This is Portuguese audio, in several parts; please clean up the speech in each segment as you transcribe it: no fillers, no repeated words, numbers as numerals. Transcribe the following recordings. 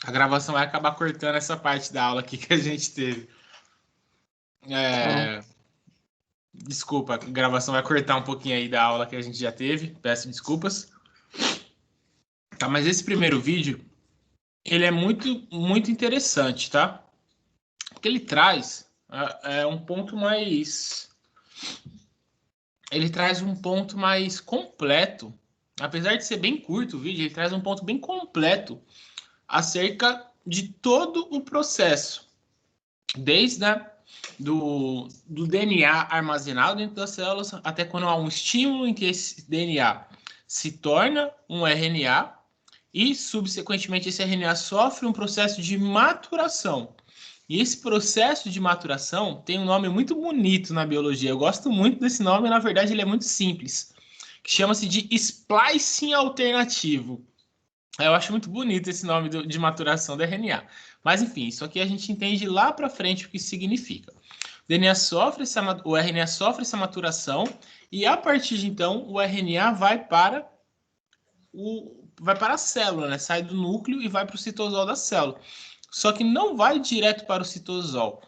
A gravação vai acabar cortando essa parte da aula aqui que a gente teve. Desculpa, a gravação vai cortar um pouquinho aí da aula que a gente já teve. Peço desculpas. Tá, mas esse primeiro vídeo, ele é muito interessante, tá? Porque ele traz um ponto mais... Ele traz um ponto mais completo. Apesar de ser bem curto o vídeo, ele traz um ponto bem completo acerca de todo o processo. Desde do DNA armazenado dentro das células até quando há um estímulo em que esse DNA se torna um RNA e, subsequentemente, esse RNA sofre um processo de maturação. E esse processo de maturação tem um nome muito bonito na biologia. Eu gosto muito desse nome, na verdade ele é muito simples, que chama-se de splicing alternativo. Eu acho muito bonito esse nome de maturação do RNA. Mas enfim, isso aqui a gente entende lá para frente o que isso significa. O RNA sofre essa maturação e a partir de então o RNA vai para a célula, né? Sai do núcleo e vai para o citosol da célula. Só que não vai direto para o citosol.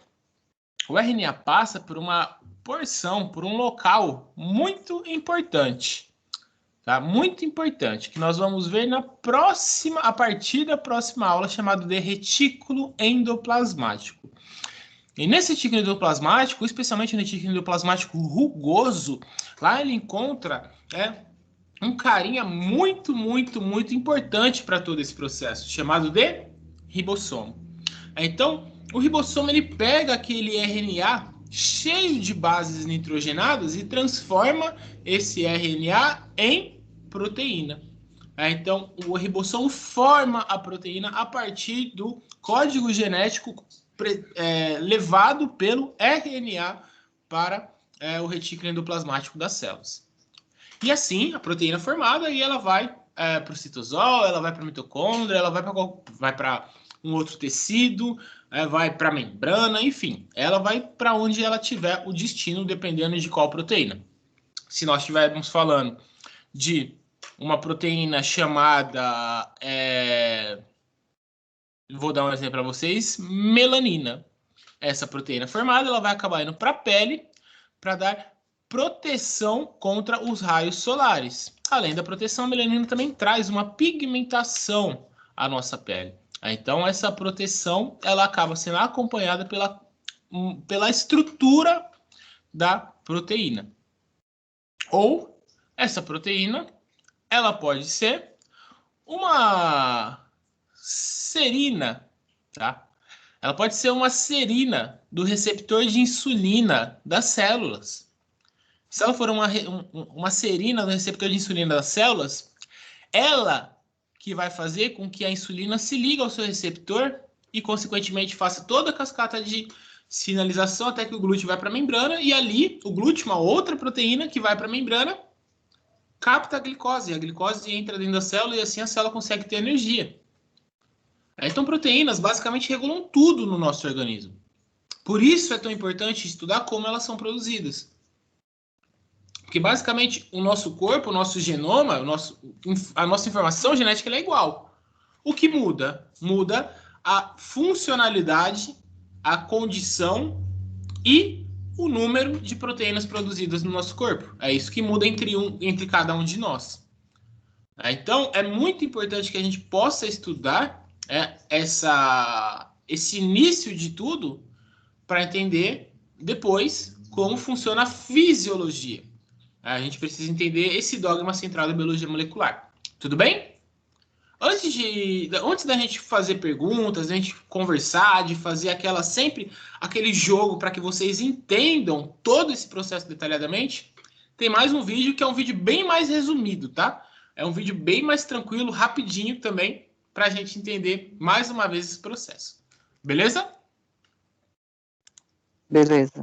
O RNA passa por uma porção, por um local muito importante. Tá? Muito importante, que nós vamos ver a partir da próxima aula, chamado de retículo endoplasmático. E nesse retículo endoplasmático, especialmente no retículo endoplasmático rugoso, lá ele encontra um carinha muito importante para todo esse processo, chamado de ribossomo. Então, o ribossomo ele pega aquele RNA cheio de bases nitrogenadas e transforma esse RNA em proteína. Então, o ribossomo forma a proteína a partir do código genético levado pelo RNA para o retículo endoplasmático das células. E assim, a proteína formada, aí ela vai para o citosol, ela vai para a mitocôndria, ela vai para um outro tecido, vai para a membrana, enfim, ela vai para onde ela tiver o destino, dependendo de qual proteína. Se nós estivermos falando de uma proteína chamada, vou dar um exemplo para vocês, melanina. Essa proteína formada, ela vai acabar indo para a pele para dar proteção contra os raios solares. Além da proteção, a melanina também traz uma pigmentação à nossa pele. Então, essa proteção ela acaba sendo acompanhada pela estrutura da proteína. Ou essa proteína ela pode ser uma serina, tá? Ela pode ser uma serina do receptor de insulina das células. Se ela for uma serina do receptor de insulina das células, ela que vai fazer com que a insulina se ligue ao seu receptor e, consequentemente, faça toda a cascata de sinalização até que o glúteo vai para a membrana e ali o glúteo, uma outra proteína que vai para a membrana, capta a glicose. A glicose entra dentro da célula e assim a célula consegue ter energia. Então, proteínas basicamente regulam tudo no nosso organismo. Por isso é tão importante estudar como elas são produzidas. Porque basicamente o nosso corpo, o nosso genoma, a nossa informação genética é igual. O que muda? Muda a funcionalidade, a condição e o número de proteínas produzidas no nosso corpo. É isso que muda entre cada um de nós. Então, é muito importante que a gente possa estudar esse início de tudo para entender depois como funciona a fisiologia. A gente precisa entender esse dogma central da biologia molecular. Tudo bem? Antes da gente fazer perguntas, da gente conversar, de fazer aquele jogo para que vocês entendam todo esse processo detalhadamente, tem mais um vídeo que é um vídeo bem mais resumido, tá? É um vídeo bem mais tranquilo, rapidinho também, para a gente entender mais uma vez esse processo. Beleza? Beleza.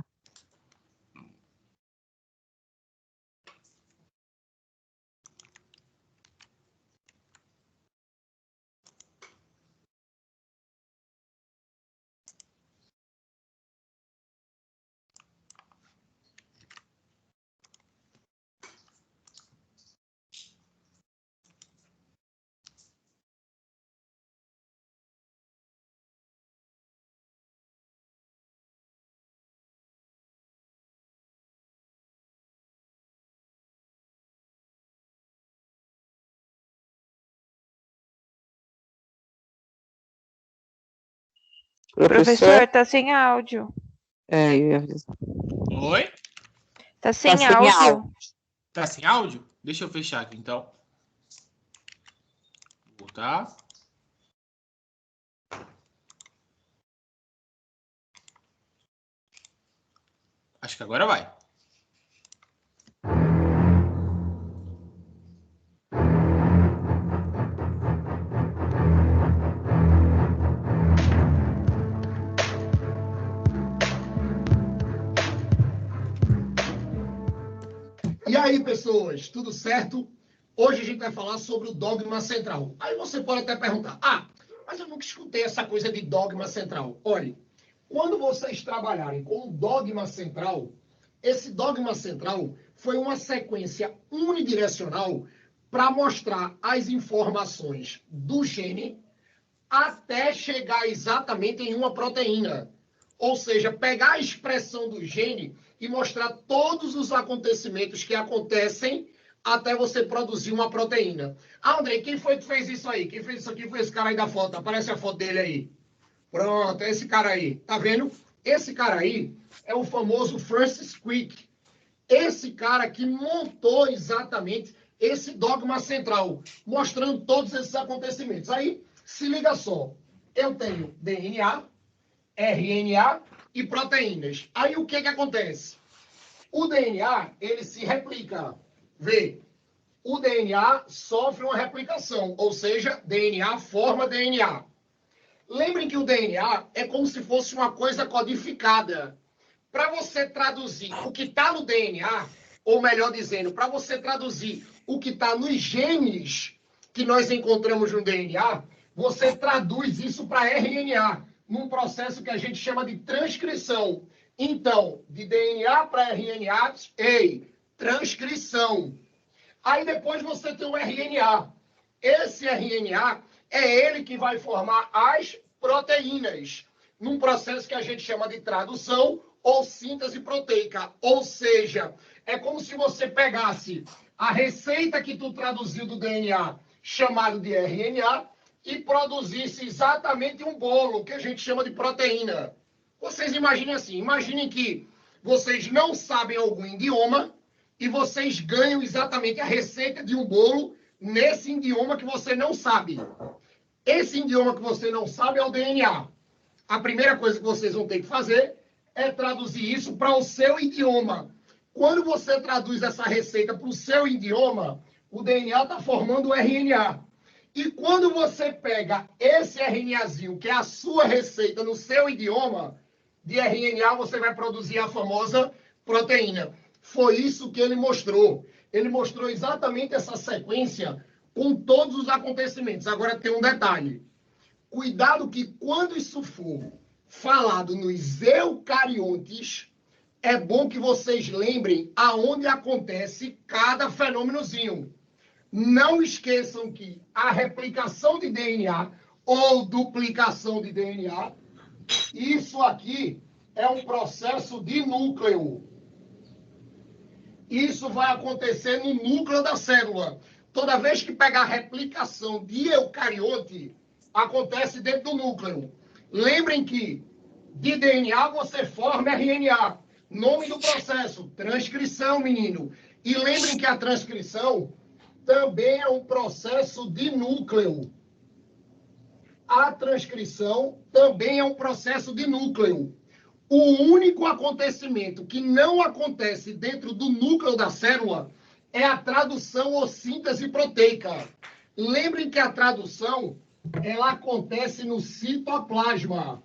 Professor, tá sem áudio. Oi? Tá sem áudio. Tá sem áudio? Deixa eu fechar aqui, então. Vou voltar. Acho que agora vai. E aí, pessoas, tudo certo? Hoje a gente vai falar sobre o dogma central. Aí você pode até perguntar, mas eu nunca escutei essa coisa de dogma central. Olha, quando vocês trabalharem com o dogma central, esse dogma central foi uma sequência unidirecional para mostrar as informações do gene até chegar exatamente em uma proteína. Ou seja, pegar a expressão do gene e mostrar todos os acontecimentos que acontecem até você produzir uma proteína. Andrei, quem foi que fez isso aí? Quem fez isso aqui foi esse cara aí da foto. Aparece a foto dele aí. Pronto, é esse cara aí. Tá vendo? Esse cara aí é o famoso Francis Crick. Esse cara que montou exatamente esse dogma central, mostrando todos esses acontecimentos. Aí, se liga só. Eu tenho DNA, RNA e proteínas. Aí o que acontece? O DNA, ele se replica. Vê, o DNA sofre uma replicação, ou seja, DNA forma DNA. Lembrem que o DNA é como se fosse uma coisa codificada. Para você traduzir o que está no DNA, ou melhor dizendo, para você traduzir o que está nos genes que nós encontramos no DNA, você traduz isso para RNA, num processo que a gente chama de transcrição. Então, de DNA para RNA, transcrição. Aí depois você tem o RNA. Esse RNA é ele que vai formar as proteínas, num processo que a gente chama de tradução ou síntese proteica. Ou seja, é como se você pegasse a receita que tu traduziu do DNA, chamado de RNA, e produzisse exatamente um bolo, que a gente chama de proteína. Vocês imaginem assim, imaginem que vocês não sabem algum idioma e vocês ganham exatamente a receita de um bolo nesse idioma que você não sabe. Esse idioma que você não sabe é o DNA. A primeira coisa que vocês vão ter que fazer é traduzir isso para o seu idioma. Quando você traduz essa receita para o seu idioma, o DNA está formando o RNA. E quando você pega esse RNAzinho, que é a sua receita no seu idioma, de RNA você vai produzir a famosa proteína. Foi isso que ele mostrou. Ele mostrou exatamente essa sequência com todos os acontecimentos. Agora tem um detalhe. Cuidado que quando isso for falado nos eucariontes, é bom que vocês lembrem aonde acontece cada fenômenozinho. Não esqueçam que a replicação de DNA ou duplicação de DNA, isso aqui é um processo de núcleo. Isso vai acontecer no núcleo da célula. Toda vez que pegar a replicação de eucariote, acontece dentro do núcleo. Lembrem que de DNA você forma RNA. Nome do processo, transcrição, menino. E lembrem que a transcrição também é um processo de núcleo. A transcrição também é um processo de núcleo. O único acontecimento que não acontece dentro do núcleo da célula é a tradução ou síntese proteica. Lembrem que a tradução, ela acontece no citoplasma.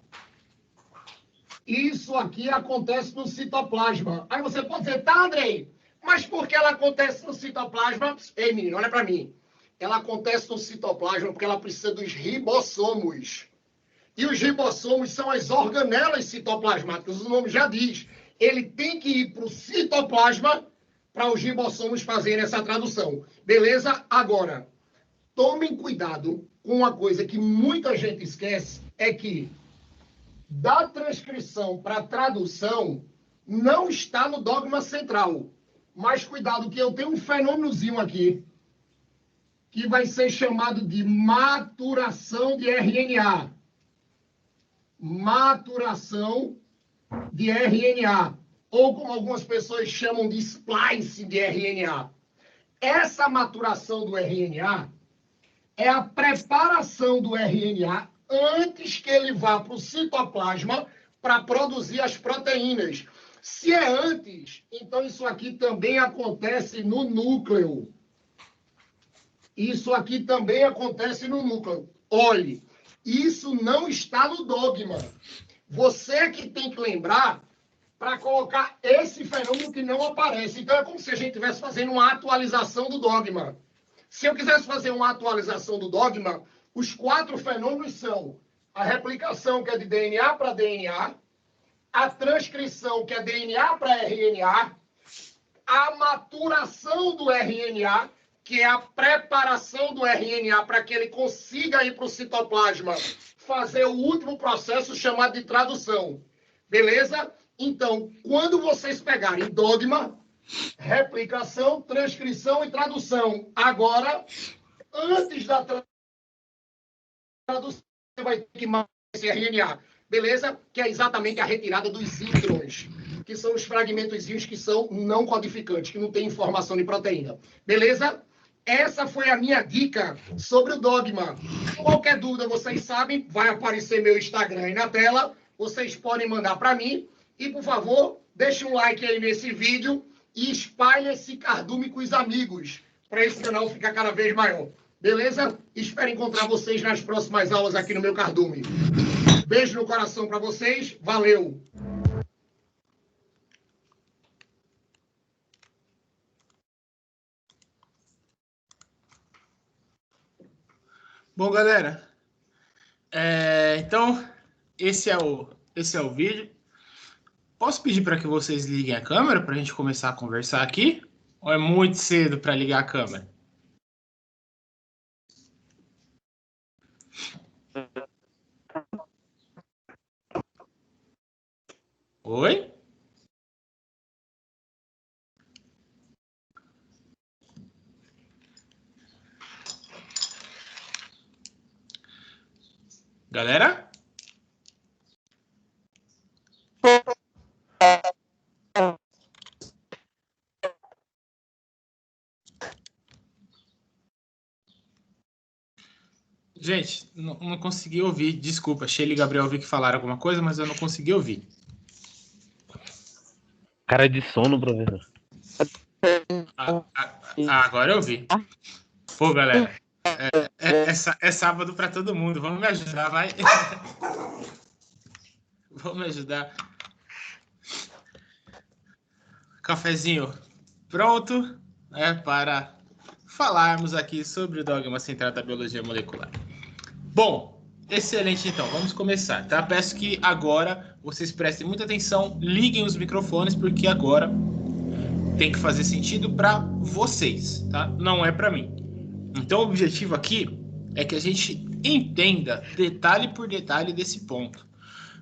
Isso aqui acontece no citoplasma. Aí você pode dizer, tá, Andrei, mas por que ela acontece no citoplasma? Ei, menino, olha para mim. Ela acontece no citoplasma porque ela precisa dos ribossomos. E os ribossomos são as organelas citoplasmáticas, o nome já diz. Ele tem que ir para o citoplasma para os ribossomos fazerem essa tradução. Beleza? Agora, tomem cuidado com uma coisa que muita gente esquece, é que da transcrição para tradução não está no dogma central. Mas cuidado que eu tenho um fenômenozinho aqui que vai ser chamado de maturação de RNA. maturação de RNA, ou como algumas pessoas chamam de splice de RNA. Essa maturação do RNA é a preparação do RNA antes que ele vá para o citoplasma para produzir as proteínas. Se é antes, então isso aqui também acontece no núcleo. Isso aqui também acontece no núcleo. Olhe, isso não está no dogma. Você que tem que lembrar para colocar esse fenômeno que não aparece. Então, é como se a gente estivesse fazendo uma atualização do dogma. Se eu quisesse fazer uma atualização do dogma, os 4 fenômenos são a replicação, que é de DNA para DNA, a transcrição, que é DNA para RNA, a maturação do RNA, que é a preparação do RNA para que ele consiga ir para o citoplasma, fazer o último processo chamado de tradução. Beleza? Então, quando vocês pegarem dogma, replicação, transcrição e tradução, agora, antes da tradução, você vai ter que matar esse RNA. Beleza? Que é exatamente a retirada dos introns, que são os fragmentozinhos que são não codificantes, que não tem informação de proteína. Beleza? Essa foi a minha dica sobre o dogma. Qualquer dúvida, vocês sabem, vai aparecer meu Instagram aí na tela. Vocês podem mandar para mim. E, por favor, deixe um like aí nesse vídeo e espalhe esse cardume com os amigos, para esse canal ficar cada vez maior. Beleza? Espero encontrar vocês nas próximas aulas aqui no meu cardume. Beijo no coração para vocês. Valeu! Bom, galera, então esse é o vídeo. Posso pedir para que vocês liguem a câmera para a gente começar a conversar aqui? Ou é muito cedo para ligar a câmera? Oi? Galera? Gente, não consegui ouvir. Desculpa, Sheila e Gabriel vi que falaram alguma coisa, mas eu não consegui ouvir. Cara de sono, professor. Agora eu vi. Pô, galera, é sábado para todo mundo. Vamos me ajudar, vai. Vamos me ajudar. Cafezinho pronto, para falarmos aqui sobre o dogma central da biologia molecular. Bom, excelente então, vamos começar, tá? Peço que agora vocês prestem muita atenção, liguem os microfones, porque agora tem que fazer sentido para vocês, tá? Não é para mim. Então, o objetivo aqui é que a gente entenda detalhe por detalhe desse ponto,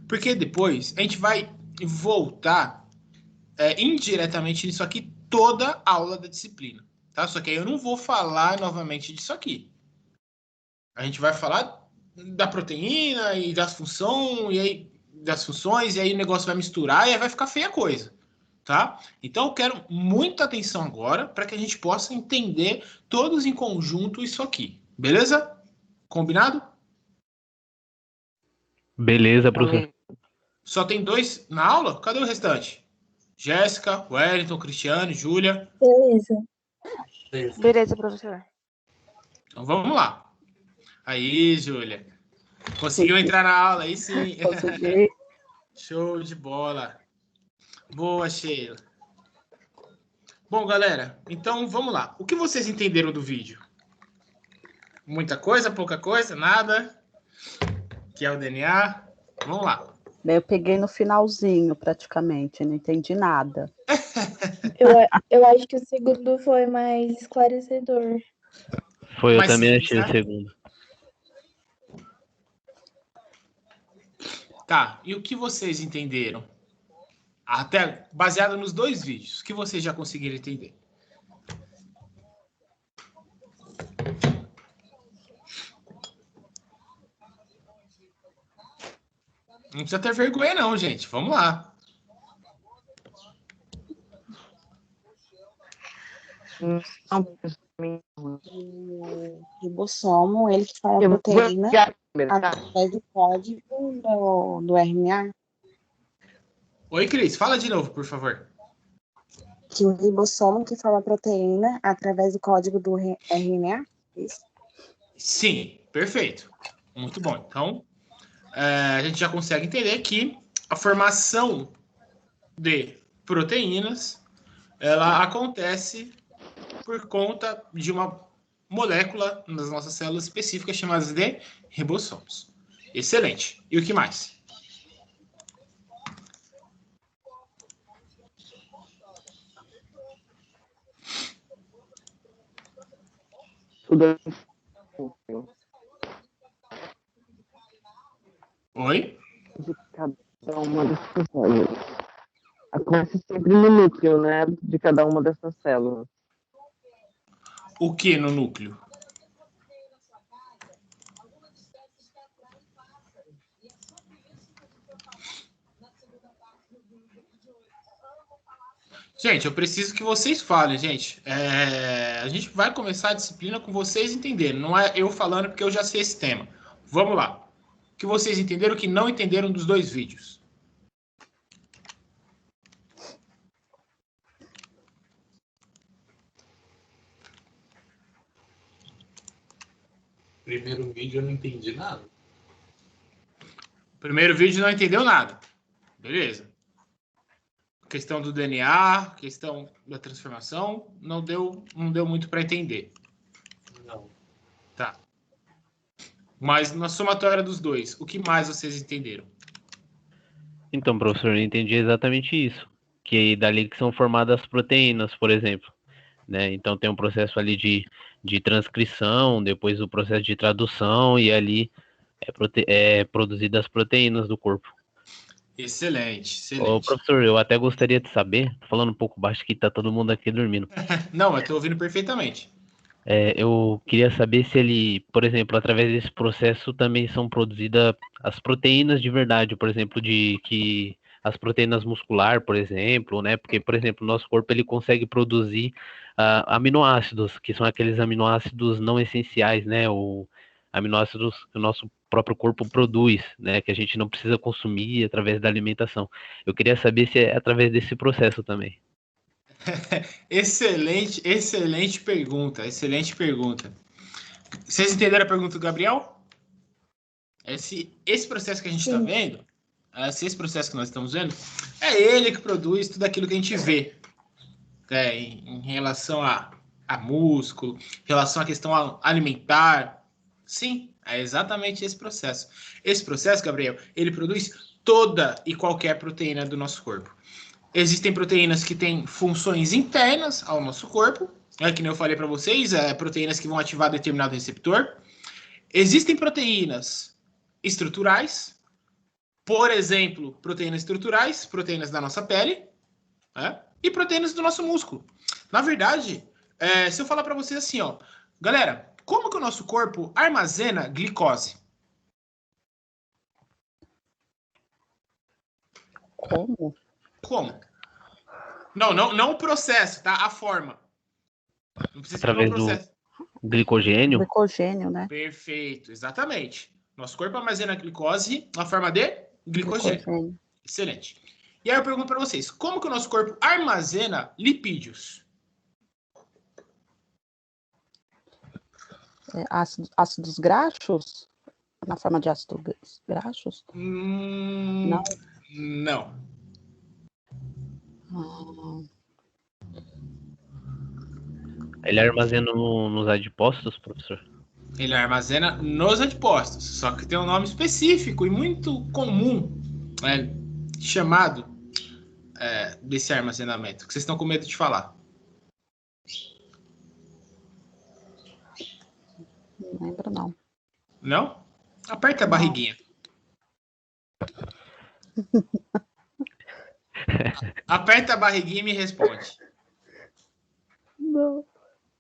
porque depois a gente vai voltar indiretamente nisso aqui toda a aula da disciplina, tá? Só que aí eu não vou falar novamente disso aqui. A gente vai falar da proteína e das funções, e aí o negócio vai misturar e aí vai ficar feia a coisa, tá? Então eu quero muita atenção agora para que a gente possa entender todos em conjunto isso aqui, beleza? Combinado? Beleza, professor. Só tem 2 na aula? Cadê o restante? Jéssica, Wellington, Cristiane, Júlia. Beleza, professor. Então vamos lá. Aí, Júlia. Conseguiu entrar na aula, aí sim. Consegui. Show de bola. Boa, Sheila. Bom, galera, então vamos lá. O que vocês entenderam do vídeo? Muita coisa, pouca coisa, nada? Que é o DNA? Vamos lá. Eu peguei no finalzinho, praticamente, não entendi nada. Eu acho que o segundo foi mais esclarecedor. Foi, eu Mas também sim, achei tá? o segundo. Tá, e o que vocês entenderam? Até baseado nos 2 vídeos, o que vocês já conseguiram entender? Não precisa ter vergonha, não, gente. Vamos lá. O ribossomo, ele que faz a proteína através do código do RNA. Oi, Cris, fala de novo, por favor. Que o ribossomo que forma a proteína através do código do RNA. Isso. Sim, perfeito. Muito bom. Então, a gente já consegue entender que a formação de proteínas, ela acontece por conta de uma molécula nas nossas células específicas chamadas de ribossomos. Excelente. E o que mais? Oi? De cada uma dessas células. Acontece sempre no núcleo, né? De cada uma dessas células. O que no núcleo? Gente, eu preciso que vocês falem, gente. A gente vai começar a disciplina com vocês entenderem. Não é eu falando porque eu já sei esse tema. Vamos lá. O que vocês entenderam, o que não entenderam dos 2 vídeos? Primeiro vídeo eu não entendi nada. Primeiro vídeo não entendeu nada. Beleza. Questão do DNA, questão da transformação, não deu muito para entender. Não. Tá. Mas na somatória dos 2, o que mais vocês entenderam? Então, professor, eu entendi exatamente isso. Que dali que são formadas as proteínas, por exemplo. Né? Então tem um processo ali de transcrição, depois o processo de tradução, e ali é produzidas as proteínas do corpo. Excelente, excelente. Ô, professor, eu até gostaria de saber, tô falando um pouco baixo que tá todo mundo aqui dormindo. Não, eu tô ouvindo perfeitamente. Eu queria saber se ele, por exemplo, através desse processo também são produzidas as proteínas de verdade, por exemplo, as proteínas muscular, por exemplo, né? Porque, por exemplo, o nosso corpo ele consegue produzir aminoácidos, que são aqueles aminoácidos não essenciais, né? Ou aminoácidos que o nosso próprio corpo produz, né? Que a gente não precisa consumir através da alimentação. Eu queria saber se é através desse processo também. Excelente pergunta, excelente pergunta. Vocês entenderam a pergunta do Gabriel? Esse processo que a gente está vendo, esse processo que nós estamos vendo, é ele que produz tudo aquilo que a gente vê. Em relação a músculo, em relação à questão alimentar. Sim, é exatamente esse processo. Esse processo, Gabriel, ele produz toda e qualquer proteína do nosso corpo. Existem proteínas que têm funções internas ao nosso corpo, que nem eu falei para vocês, proteínas que vão ativar determinado receptor. Existem proteínas estruturais, por exemplo, proteínas estruturais, proteínas da nossa pele, e proteínas do nosso músculo. Na verdade, se eu falar para vocês assim, ó, galera, como que o nosso corpo armazena glicose? Como? Não o processo, tá? A forma. Não precisa através o processo. Do glicogênio? Glicogênio, né? Perfeito, exatamente. Nosso corpo armazena glicose na forma de glicogênio. Excelente. E aí eu pergunto para vocês, como que o nosso corpo armazena lipídios? Ácidos graxos? Na forma de ácidos graxos? Não. Ele armazena nos adipócitos, professor? Ele armazena nos adipócitos, só que tem um nome específico e muito comum, chamado desse armazenamento, que vocês estão com medo de falar. Não lembro, não. Não? Aperta a barriguinha. Aperta a barriguinha e me responde. Não.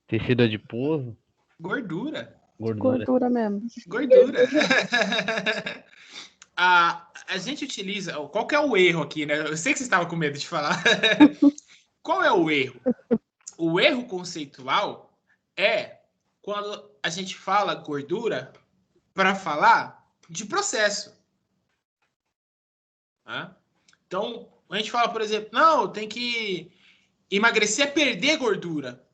Tecido adiposo? Gordura. Gordura mesmo. Gordura. A gente utiliza... Qual que é o erro aqui, né? Eu sei que você estava com medo de falar. Qual é o erro? O erro conceitual é quando a gente fala gordura para falar de processo. Tá? Então, a gente fala, por exemplo, não, tem que emagrecer é perder gordura.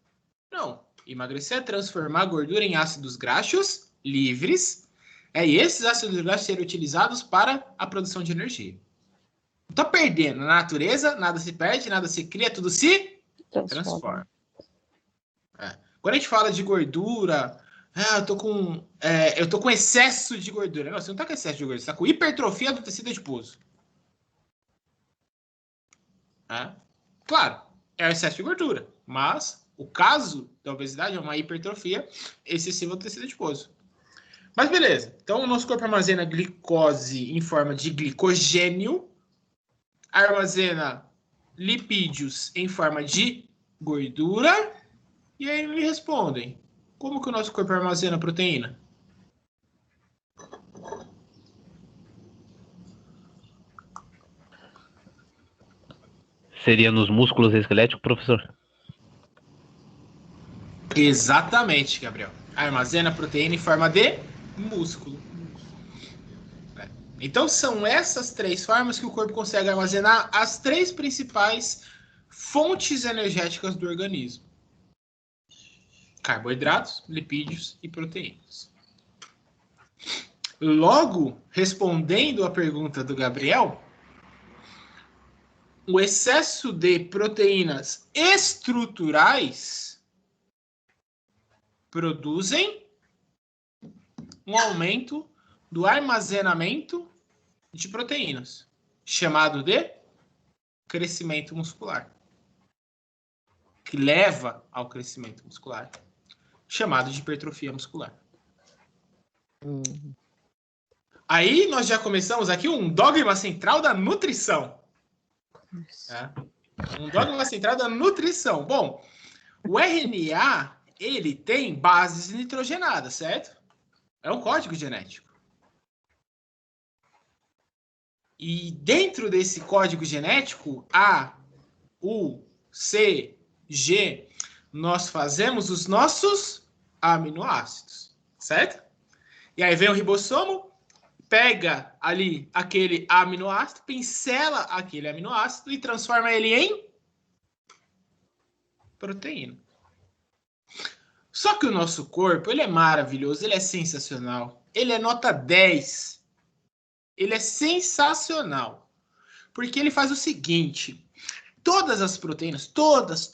Não, emagrecer é transformar a gordura em ácidos graxos livres, e esses ácidos graxos serem utilizados para a produção de energia. Não está perdendo. Na natureza, nada se perde, nada se cria, tudo se transforma. Quando a gente fala de gordura, eu tô com excesso de gordura. Não, você não está com excesso de gordura, você está com hipertrofia do tecido adiposo. Claro, é o excesso de gordura, mas o caso da obesidade é uma hipertrofia excessiva do tecido adiposo. Mas beleza, então o nosso corpo armazena glicose em forma de glicogênio, armazena lipídios em forma de gordura, e aí me respondem, como que o nosso corpo armazena proteína? Seria nos músculos esqueléticos, professor? Exatamente, Gabriel. Armazena proteína em forma de músculo. Então, são essas três formas que o corpo consegue armazenar as três principais fontes energéticas do organismo: carboidratos, lipídios e proteínas. Logo, respondendo à pergunta do Gabriel, o excesso de proteínas estruturais produzem um aumento do armazenamento de proteínas, chamado de crescimento muscular, que leva ao crescimento muscular, chamado de hipertrofia muscular. Aí nós já começamos aqui um dogma central da nutrição. Um dogma central da nutrição. Bom, o RNA, ele tem bases nitrogenadas, certo? É um código genético. E dentro desse código genético, A, U, C, G, nós fazemos os nossos aminoácidos, certo? E aí vem o ribossomo, pega ali aquele aminoácido, pincela aquele aminoácido e transforma ele em proteína. Só que o nosso corpo, ele é maravilhoso, ele é sensacional. Ele é nota 10. Ele é sensacional. Porque ele faz o seguinte: todas as proteínas, todas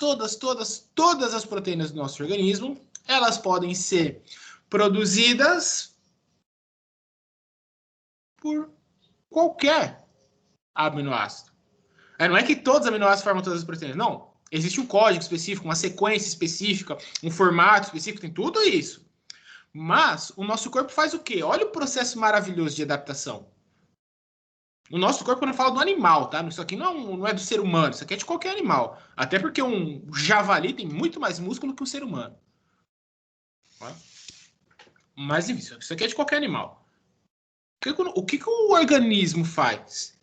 as proteínas do nosso organismo, elas podem ser produzidas por qualquer aminoácido. Não é que todos os aminoácidos formam todas as proteínas, não. Existe um código específico, uma sequência específica, um formato específico, tem tudo isso. Mas o nosso corpo faz o quê? Olha o processo maravilhoso de adaptação. O nosso corpo, quando eu falo do animal, tá? Isso aqui não é do ser humano, isso aqui é de qualquer animal. Até porque um javali tem muito mais músculo que um ser humano. Mas enfim, isso aqui é de qualquer animal. O que o organismo faz?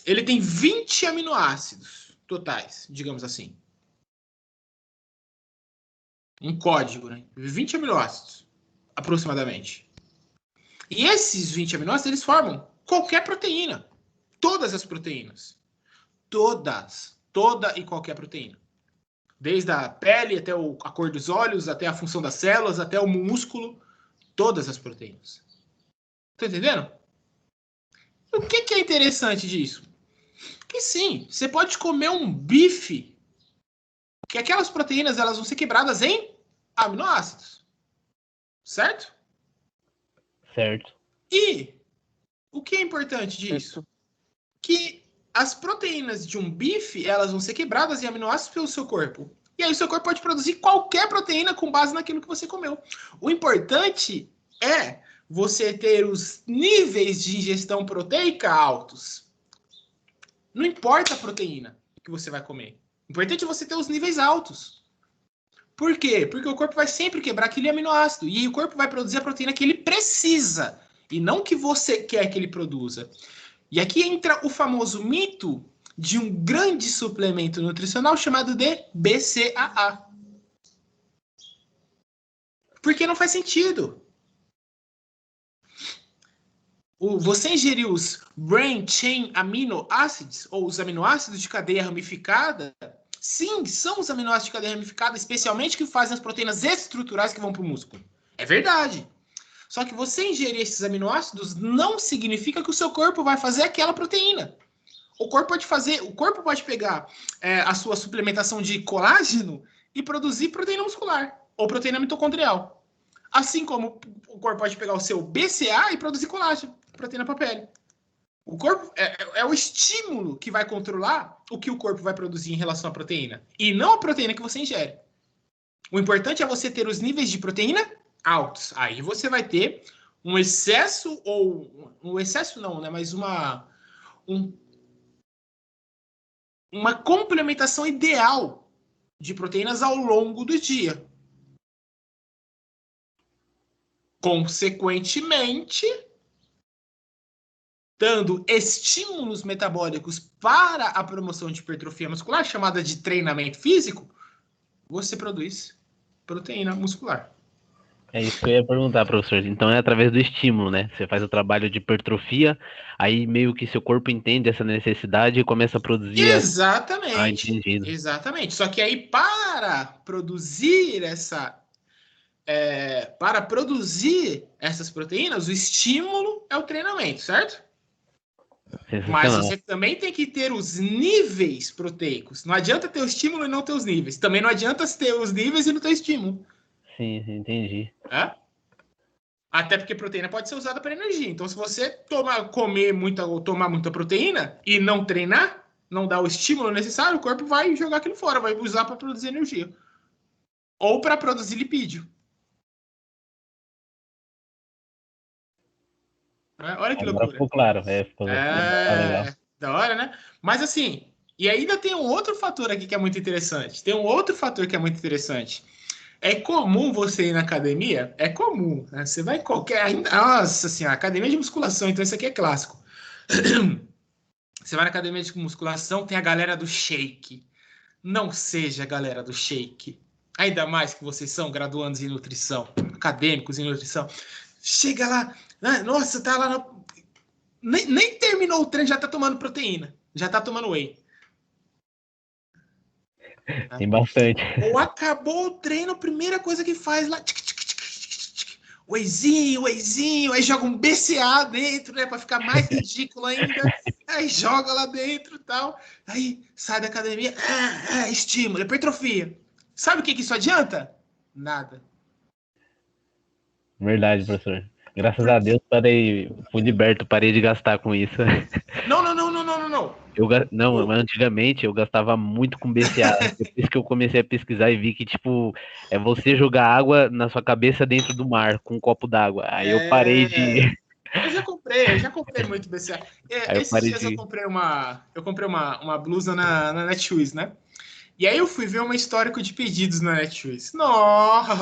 Ele tem 20 aminoácidos totais, digamos assim. Um código, né? 20 aminoácidos, aproximadamente. E esses 20 aminoácidos, eles formam qualquer proteína. Todas as proteínas. Todas. Toda e qualquer proteína. Desde a pele, até a cor dos olhos, até a função das células, até o músculo. Todas as proteínas. Tá entendendo? O que é interessante disso? Que sim, você pode comer um bife, que aquelas proteínas elas vão ser quebradas em aminoácidos. Certo? Certo. E o que é importante disso? Que as proteínas de um bife, elas vão ser quebradas em aminoácidos pelo seu corpo. E aí o seu corpo pode produzir qualquer proteína com base naquilo que você comeu. O importante é você ter os níveis de ingestão proteica altos. Não importa a proteína que você vai comer. O importante é você ter os níveis altos. Por quê? Porque o corpo vai sempre quebrar aquele aminoácido. E o corpo vai produzir a proteína que ele precisa. e não o que você quer que ele produza. E aqui entra o famoso mito de um grande suplemento nutricional chamado de BCAA. Porque não faz sentido. Você ingerir os Brain Chain Amino Acids, ou os aminoácidos de cadeia ramificada, sim, são os aminoácidos de cadeia ramificada, especialmente que fazem as proteínas estruturais que vão para o músculo. É verdade. Só que você ingerir esses aminoácidos não significa que o seu corpo vai fazer aquela proteína. O corpo pode pegar a sua suplementação de colágeno e produzir proteína muscular, ou proteína mitocondrial. Assim como o corpo pode pegar o seu BCA e produzir colágeno, proteína para a pele. O corpo é o estímulo que vai controlar o que o corpo vai produzir em relação à proteína, e não a proteína que você ingere. O importante é você ter os níveis de proteína altos. Aí você vai ter um excesso, ou um excesso não, né? Mas uma complementação ideal de proteínas ao longo do dia. Consequentemente, dando estímulos metabólicos para a promoção de hipertrofia muscular, chamada de treinamento físico, você produz proteína muscular. É isso que eu ia perguntar, professor. Então é através do estímulo, né? Você faz o trabalho de hipertrofia, aí meio que seu corpo entende essa necessidade e começa a produzir... Exatamente. Entendido. Exatamente. Só que aí, para produzir essas proteínas, o estímulo é o treinamento, certo? Mas você também tem que ter os níveis proteicos. Não adianta ter o estímulo e não ter os níveis. Também não adianta ter os níveis e não ter estímulo. Sim, entendi. Até porque proteína pode ser usada para energia. Então, se você tomar muita proteína e não treinar, não dar o estímulo necessário, o corpo vai jogar aquilo fora, vai usar para produzir energia. Ou para produzir lipídio. Olha que loucura. Ficou claro. Ficou legal. Da hora, né? Mas assim, e ainda tem um outro fator aqui que é muito interessante. É comum você ir na academia? É comum, né? Você vai em qualquer... Nossa senhora, academia de musculação, então isso aqui é clássico. Você vai na academia de musculação, tem a galera do shake. Não seja a galera do shake. Ainda mais que vocês são graduandos em nutrição, acadêmicos em nutrição. Chega lá, nossa, tá lá... Nem terminou o treino, já tá tomando proteína. Já tá tomando whey. Tem bastante. Ou acabou o treino, a primeira coisa que faz lá... Wheyzinho, aí joga um BCA dentro, né? Pra ficar mais ridículo ainda. Aí joga lá dentro e tal. Aí sai da academia. Estímulo, hipertrofia. Sabe o que isso adianta? Nada. Verdade, professor. Graças a Deus fui liberto, parei de gastar com isso. Não. Não, mas antigamente eu gastava muito com BCA. Depois que eu comecei a pesquisar e vi que, tipo, é você jogar água na sua cabeça dentro do mar com um copo d'água. Aí eu parei de... Eu já comprei muito BCA. Esses dias eu comprei uma blusa na Netshoes, né? E aí eu fui ver um histórico de pedidos na Netshoes. Nossa!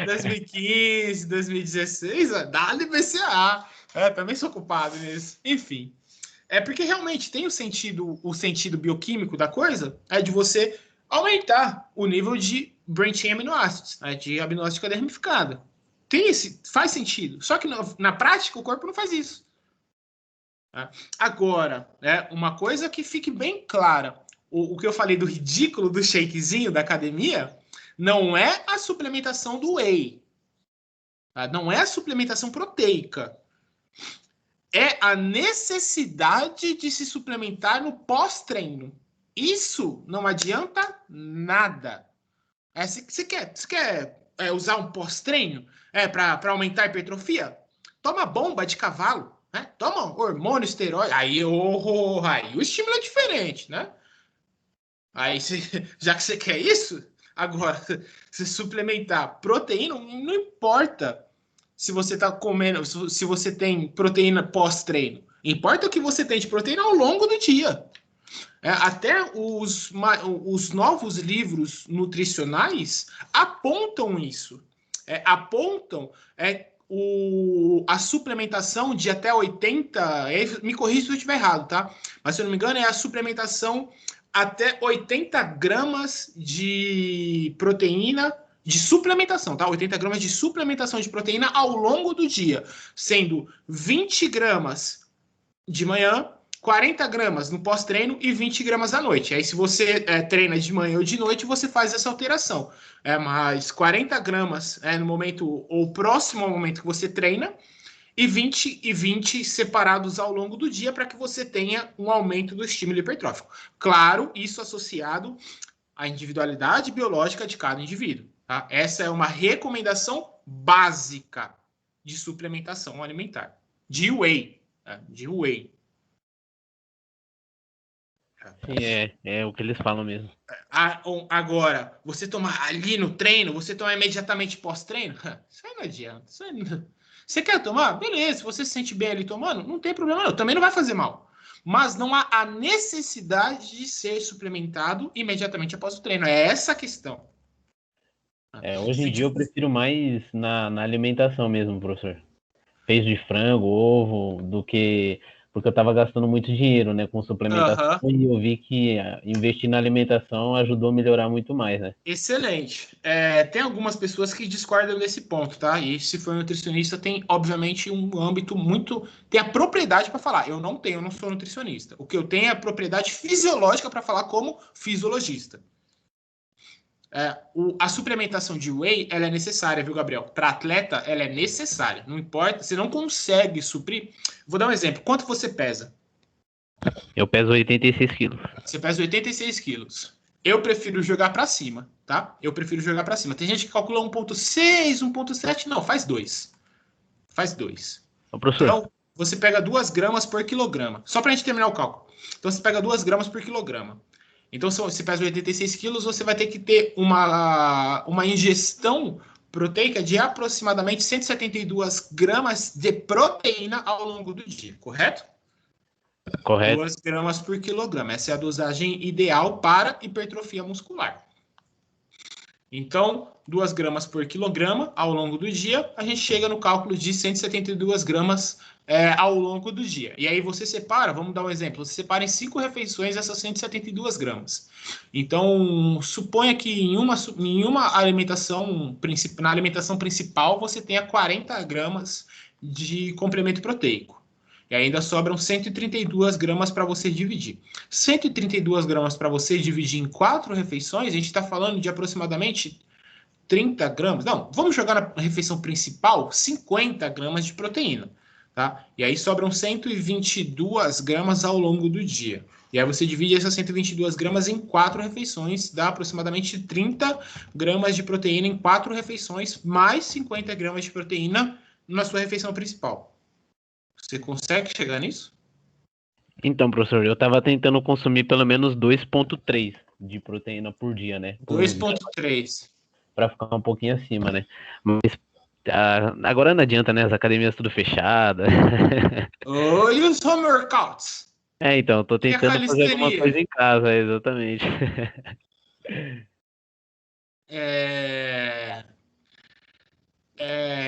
2015, 2016, dá-lhe BCA. Também sou culpado nisso. Enfim. É porque realmente tem o sentido bioquímico da coisa, de você aumentar o nível de brain chain aminoácidos, de aminoácidos de cadeia ramificada. Faz sentido. Só que na prática o corpo não faz isso. Agora, uma coisa que fique bem clara, o que eu falei do ridículo do shakezinho da academia, não é a suplementação do whey. Não é a suplementação proteica. É a necessidade de se suplementar no pós-treino. Isso não adianta nada. Você quer usar um pós-treino para aumentar a hipertrofia? Toma bomba de cavalo, né? Toma hormônio, esteroide. Aí o estímulo é diferente, né? Aí, já que você quer isso, agora, se suplementar proteína, não importa se você está comendo, se você tem proteína pós-treino. Importa o que você tem de proteína ao longo do dia. Até os novos livros nutricionais apontam isso. Apontam a suplementação de até 80, me corrija se eu estiver errado, tá? Mas se eu não me engano, é a suplementação até 80 gramas de proteína, de suplementação, tá? 80 gramas de suplementação de proteína ao longo do dia, sendo 20 gramas de manhã, 40 gramas no pós-treino e 20 gramas à noite. Aí, se você treina de manhã ou de noite, você faz essa alteração. Mas 40 gramas no momento, ou próximo ao momento que você treina, e 20 separados ao longo do dia para que você tenha um aumento do estímulo hipertrófico. Claro, isso associado à individualidade biológica de cada indivíduo. Tá? Essa é uma recomendação básica de suplementação alimentar. De whey. De whey. Sim, é o que eles falam mesmo. Agora, você tomar ali no treino, você tomar imediatamente pós-treino, isso aí não adianta. Isso aí não... Você quer tomar? Beleza. Se você se sente bem ali tomando, não tem problema não. Também não vai fazer mal. Mas não há a necessidade de ser suplementado imediatamente após o treino. É essa a questão. Hoje em dia eu prefiro mais na alimentação mesmo, professor. Peito de frango, ovo, do que... Porque eu estava gastando muito dinheiro, né, com suplementação, e eu vi que investir na alimentação ajudou a melhorar muito mais, né? Excelente. Tem algumas pessoas que discordam desse ponto, tá? E se for nutricionista, tem, obviamente, um âmbito muito... Tem a propriedade para falar. Eu não sou nutricionista. O que eu tenho é a propriedade fisiológica para falar como fisiologista. A suplementação de whey, ela é necessária, viu, Gabriel? Para atleta, ela é necessária. Não importa, você não consegue suprir. Vou dar um exemplo. Quanto você pesa? Eu peso 86 quilos. Você pesa 86 quilos. Eu prefiro jogar para cima, tá? Eu prefiro jogar para cima. Tem gente que calcula 1.6, 1.7. Não, faz 2. Faz 2. Ô, professor. Então, você pega 2 gramas por quilograma. Só para a gente terminar o cálculo. Então, você pega 2 gramas por quilograma. Então, se você pesa 86 quilos, você vai ter que ter uma ingestão proteica de aproximadamente 172 gramas de proteína ao longo do dia, correto? Correto. 2 gramas por quilograma. Essa é a dosagem ideal para hipertrofia muscular. Então, 2 gramas por quilograma ao longo do dia, a gente chega no cálculo de 172 gramas ao longo do dia. E aí você separa, vamos dar um exemplo, você separa em 5 refeições essas 172 gramas. Então, suponha que em uma alimentação, na alimentação principal, você tenha 40 gramas de complemento proteico. E ainda sobram 132 gramas para você dividir. 132 gramas para você dividir em 4 refeições, a gente está falando de aproximadamente 30 gramas. Não, vamos jogar na refeição principal 50 gramas de proteína. Tá? E aí sobram 122 gramas ao longo do dia. E aí você divide essas 122 gramas em 4 refeições, dá aproximadamente 30 gramas de proteína em 4 refeições, mais 50 gramas de proteína na sua refeição principal. Você consegue chegar nisso? Então, professor, eu estava tentando consumir pelo menos 2,3 de proteína por dia, né? 2,3. Para ficar um pouquinho acima, né? Mas agora não adianta, né? As academias tudo fechadas. E os home workouts? Então, eu tô tentando fazer alguma coisa em casa, exatamente.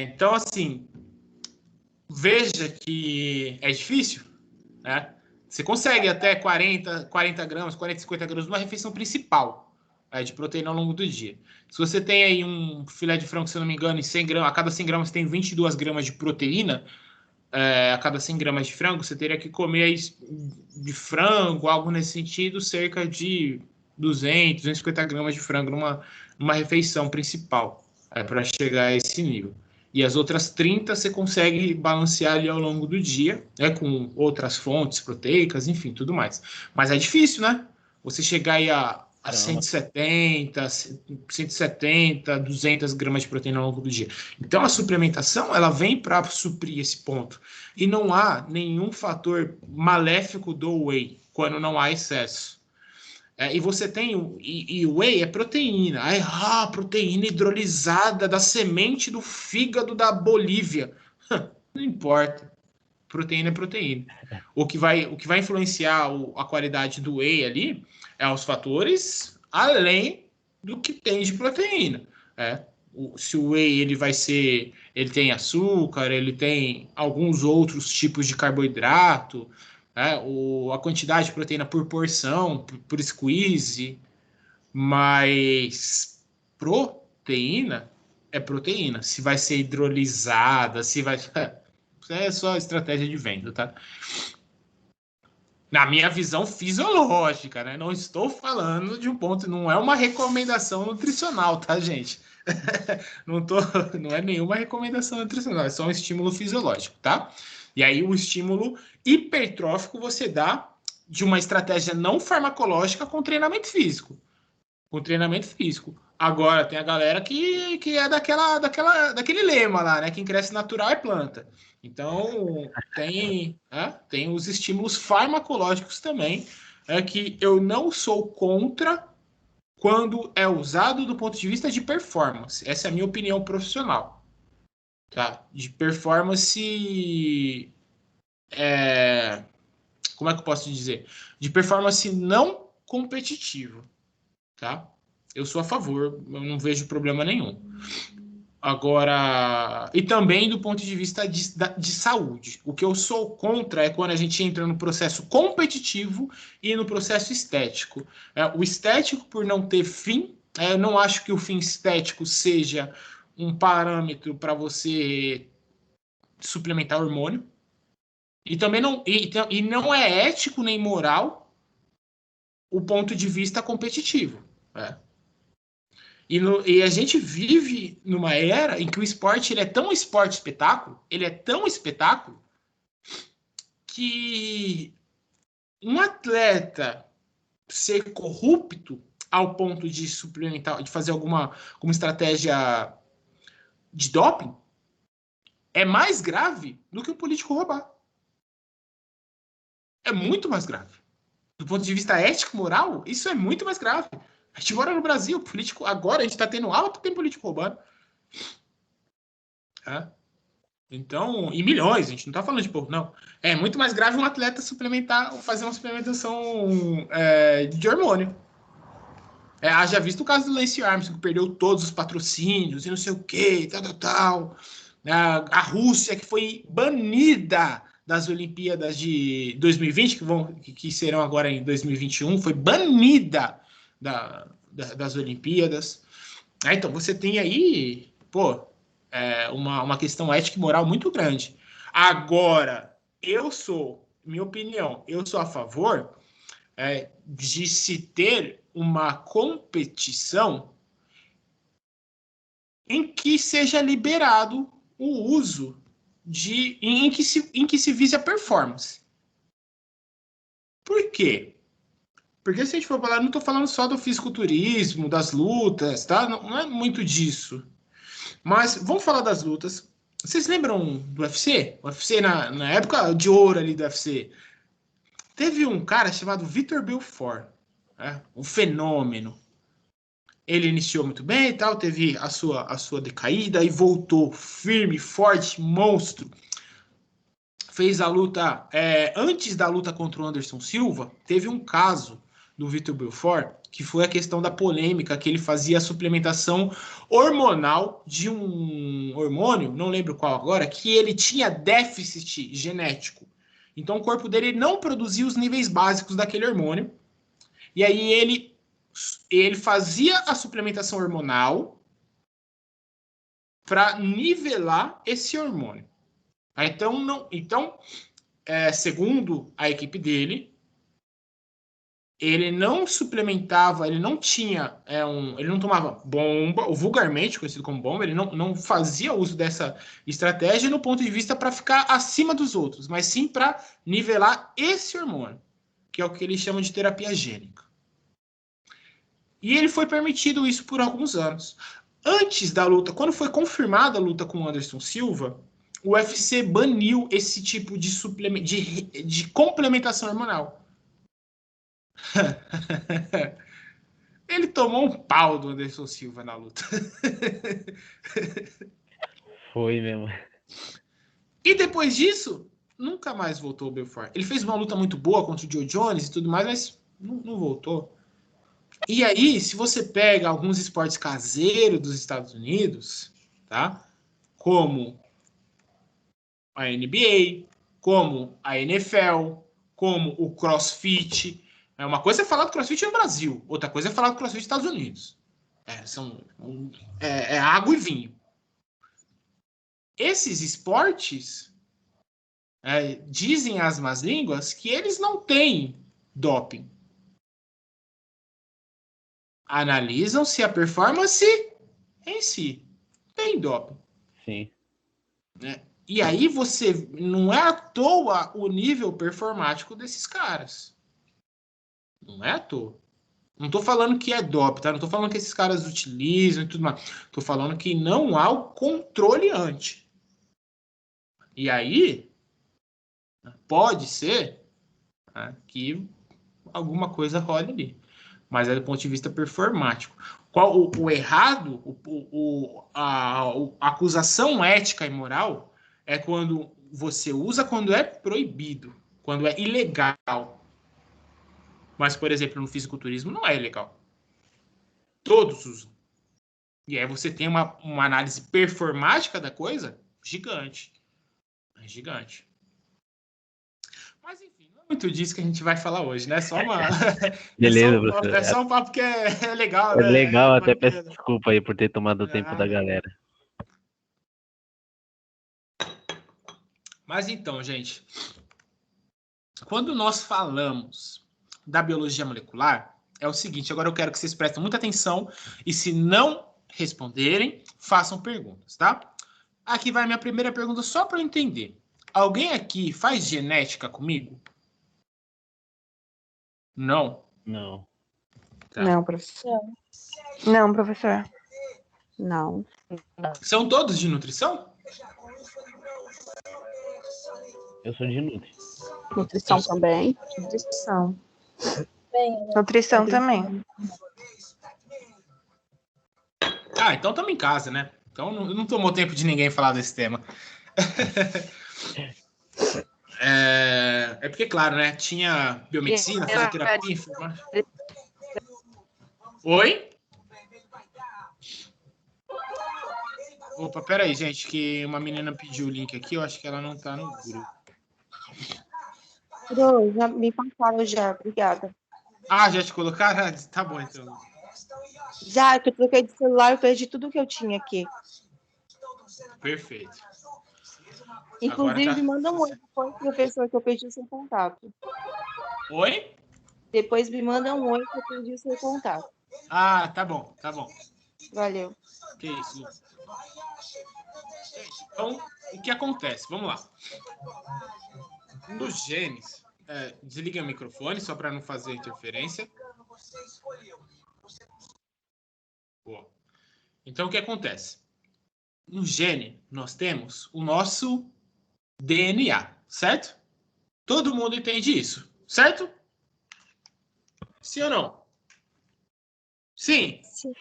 Então, assim, veja que é difícil, né? Você consegue até 40 gramas, 40, 50 gramas numa refeição principal de proteína ao longo do dia. Se você tem aí um filé de frango, se eu não me engano, em 100 gramas, a cada 100 gramas tem 22 gramas de proteína, a cada 100 gramas de frango, você teria que comer aí de frango, algo nesse sentido, cerca de 200, 250 gramas de frango numa refeição principal, para chegar a esse nível. E as outras 30 você consegue balancear ali ao longo do dia, com outras fontes proteicas, enfim, tudo mais. Mas é difícil, né? Você chegar aí a 170, 200 gramas de proteína ao longo do dia. Então, a suplementação, ela vem para suprir esse ponto. E não há nenhum fator maléfico do whey, quando não há excesso. E você tem... E o whey é proteína. Proteína hidrolisada da semente do fígado da Bolívia. Não importa. Proteína é proteína. O que vai influenciar a qualidade do whey ali os fatores além do que tem de proteína. se o whey ele tem açúcar, ele tem alguns outros tipos de carboidrato, né? A quantidade de proteína por porção, por squeeze, mas proteína é proteína. Se vai ser hidrolisada, se vai... é só estratégia de venda, tá? Na minha visão fisiológica, né? Não estou falando de um ponto, não é uma recomendação nutricional, tá, gente? Não é nenhuma recomendação nutricional, é só um estímulo fisiológico, tá? E aí o estímulo hipertrófico você dá de uma estratégia não farmacológica com treinamento físico. Com treinamento físico. Agora, tem a galera que é daquele lema lá, né? Quem cresce natural é planta. Então, tem os estímulos farmacológicos também, que eu não sou contra quando é usado do ponto de vista de performance. Essa é a minha opinião profissional. Tá? De performance... como é que eu posso dizer? De performance não competitiva. Tá? Eu sou a favor, eu não vejo problema nenhum. Agora, e também do ponto de vista de saúde. O que eu sou contra é quando a gente entra no processo competitivo e no processo estético. O estético, por não ter fim, eu não acho que o fim estético seja um parâmetro para você suplementar hormônio. E também não é ético nem moral o ponto de vista competitivo. E a gente vive numa era em que o esporte ele é tão espetáculo, que um atleta ser corrupto ao ponto de suplementar, de fazer alguma estratégia de doping, é mais grave do que o político roubar. É muito mais grave. Do ponto de vista ético-moral, isso é muito mais grave. A gente mora no Brasil, político, agora a gente está tendo alto, tem político roubando. Então, e milhões, a gente não está falando de pouco, não. É muito mais grave um atleta fazer uma suplementação de hormônio. Haja visto o caso do Lance Armstrong, que perdeu todos os patrocínios e não sei o quê, tal. A Rússia, que foi banida das Olimpíadas de 2020, que serão agora em 2021, foi banida das Olimpíadas. Então, você tem aí, uma questão ética e moral muito grande. Agora, minha opinião, eu sou a favor de se ter uma competição em que seja liberado o uso em que se vise a performance. Por quê? Porque se a gente for falar, não estou falando só do fisiculturismo, das lutas, tá? Não é muito disso. Mas vamos falar das lutas. Vocês lembram do UFC? O UFC na época de ouro ali do UFC. Teve um cara chamado Vitor Belfort, um fenômeno. Ele iniciou muito bem e tal, teve a sua decaída e voltou firme, forte, monstro. Fez a luta... antes da luta contra o Anderson Silva, teve um caso do Vitor Belfort, que foi a questão da polêmica, que ele fazia a suplementação hormonal de um hormônio, não lembro qual agora, que ele tinha déficit genético. Então o corpo dele não produzia os níveis básicos daquele hormônio. E aí ele fazia a suplementação hormonal para nivelar esse hormônio. Então, segundo a equipe dele, ele não suplementava, ele não tinha, ele não tomava bomba, ou vulgarmente conhecido como bomba, ele não fazia uso dessa estratégia no ponto de vista para ficar acima dos outros, mas sim para nivelar esse hormônio, que é o que eles chamam de terapia gênica. E ele foi permitido isso por alguns anos. Antes da luta, quando foi confirmada a luta com o Anderson Silva, o UFC baniu esse tipo de complementação hormonal. Ele tomou um pau do Anderson Silva na luta. Foi mesmo. E depois disso, nunca mais voltou o Belfort. Ele fez uma luta muito boa contra o Joe Jones e tudo mais, mas não voltou. E aí, se você pega alguns esportes caseiros dos Estados Unidos, tá? Como a NBA, como a NFL, como o CrossFit. Uma coisa é falar do CrossFit no Brasil, outra coisa é falar do CrossFit nos Estados Unidos. É água e vinho. Esses esportes dizem as más línguas que eles não têm doping. Analisam se a performance em si tem doping. Sim. E aí você não é à toa o nível performático desses caras. Não é à toa. Não tô falando que é doping, tá? Não tô falando que esses caras utilizam e tudo mais. Tô falando que não há o controle antes. E aí pode ser que alguma coisa role ali. Mas é do ponto de vista performático. Qual o errado, a acusação ética e moral é quando você usa quando é proibido, quando é ilegal. Mas, por exemplo, no fisiculturismo não é ilegal. Todos usam. E aí você tem uma análise performática da coisa gigante. É gigante. Mas, enfim, não é muito disso que a gente vai falar hoje, né? Só uma... Beleza, professor. É só um papo que é legal, É né? legal, até peço desculpa aí por ter tomado o tempo da é. galera. Mas então, gente, quando nós falamos da biologia molecular, é o seguinte, agora eu quero que vocês prestem muita atenção e se não responderem, façam perguntas, tá? Aqui vai a minha primeira pergunta só para eu entender. Alguém aqui faz genética comigo? Não? Não. Tá. Não, professor. Não, professor. Não. São todos de nutrição? Eu sou de Nutri. Nutrição também. Nutrição. Nutrição também. Então estamos em casa, né? Então não tomou tempo de ninguém falar desse tema. É porque, claro, né? Tinha biomedicina, fisioterapia, informática. Oi? Opa, peraí, gente, que uma menina pediu o link aqui, eu acho que ela não tá no grupo. Já me passaram já, obrigada. Já te colocaram? Tá bom, então. Já, que eu troquei de celular, eu perdi tudo que eu tinha aqui. Perfeito. Inclusive, manda um oi depois, professor, que eu perdi o seu contato. Oi? Depois me manda um oi que eu perdi o seu contato. Tá bom, tá bom. Valeu. Que isso, Lu. Então, o que acontece? Vamos lá. Nos genes, desliga o microfone só para não fazer interferência. Boa. Então, o que acontece? No gene, nós temos o nosso DNA, certo? Todo mundo entende isso, certo? Sim ou não? Sim? Sim,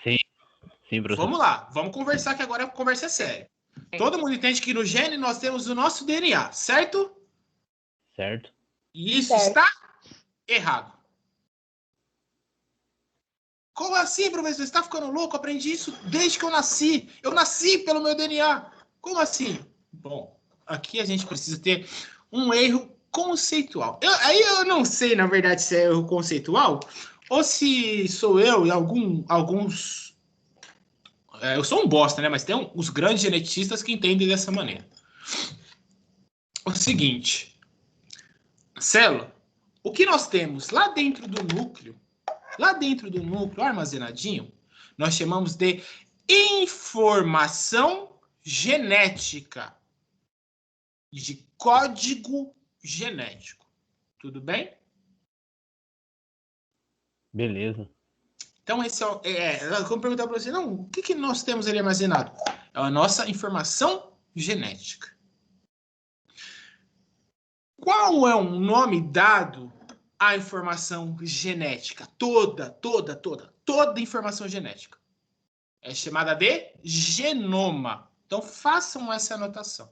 professor. Vamos lá, vamos conversar que agora a conversa é séria. Todo mundo entende que no gene nós temos o nosso DNA, certo? Certo. E isso está errado. Como assim, professor? Você está ficando louco? Eu aprendi isso desde que eu nasci. Eu nasci pelo meu DNA. Como assim? Bom, aqui a gente precisa ter um erro conceitual. Aí eu não sei, na verdade, se é erro conceitual ou se sou eu e alguns... eu sou um bosta, né? Mas tem os grandes geneticistas que entendem dessa maneira. O seguinte... Célula, o que nós temos lá dentro do núcleo armazenadinho, nós chamamos de informação genética, de código genético. Tudo bem? Beleza. Então, esse como perguntar para você, não, o que nós temos ali armazenado? É a nossa informação genética. Qual é o nome dado à informação genética? Toda informação genética. É chamada de genoma. Então, façam essa anotação.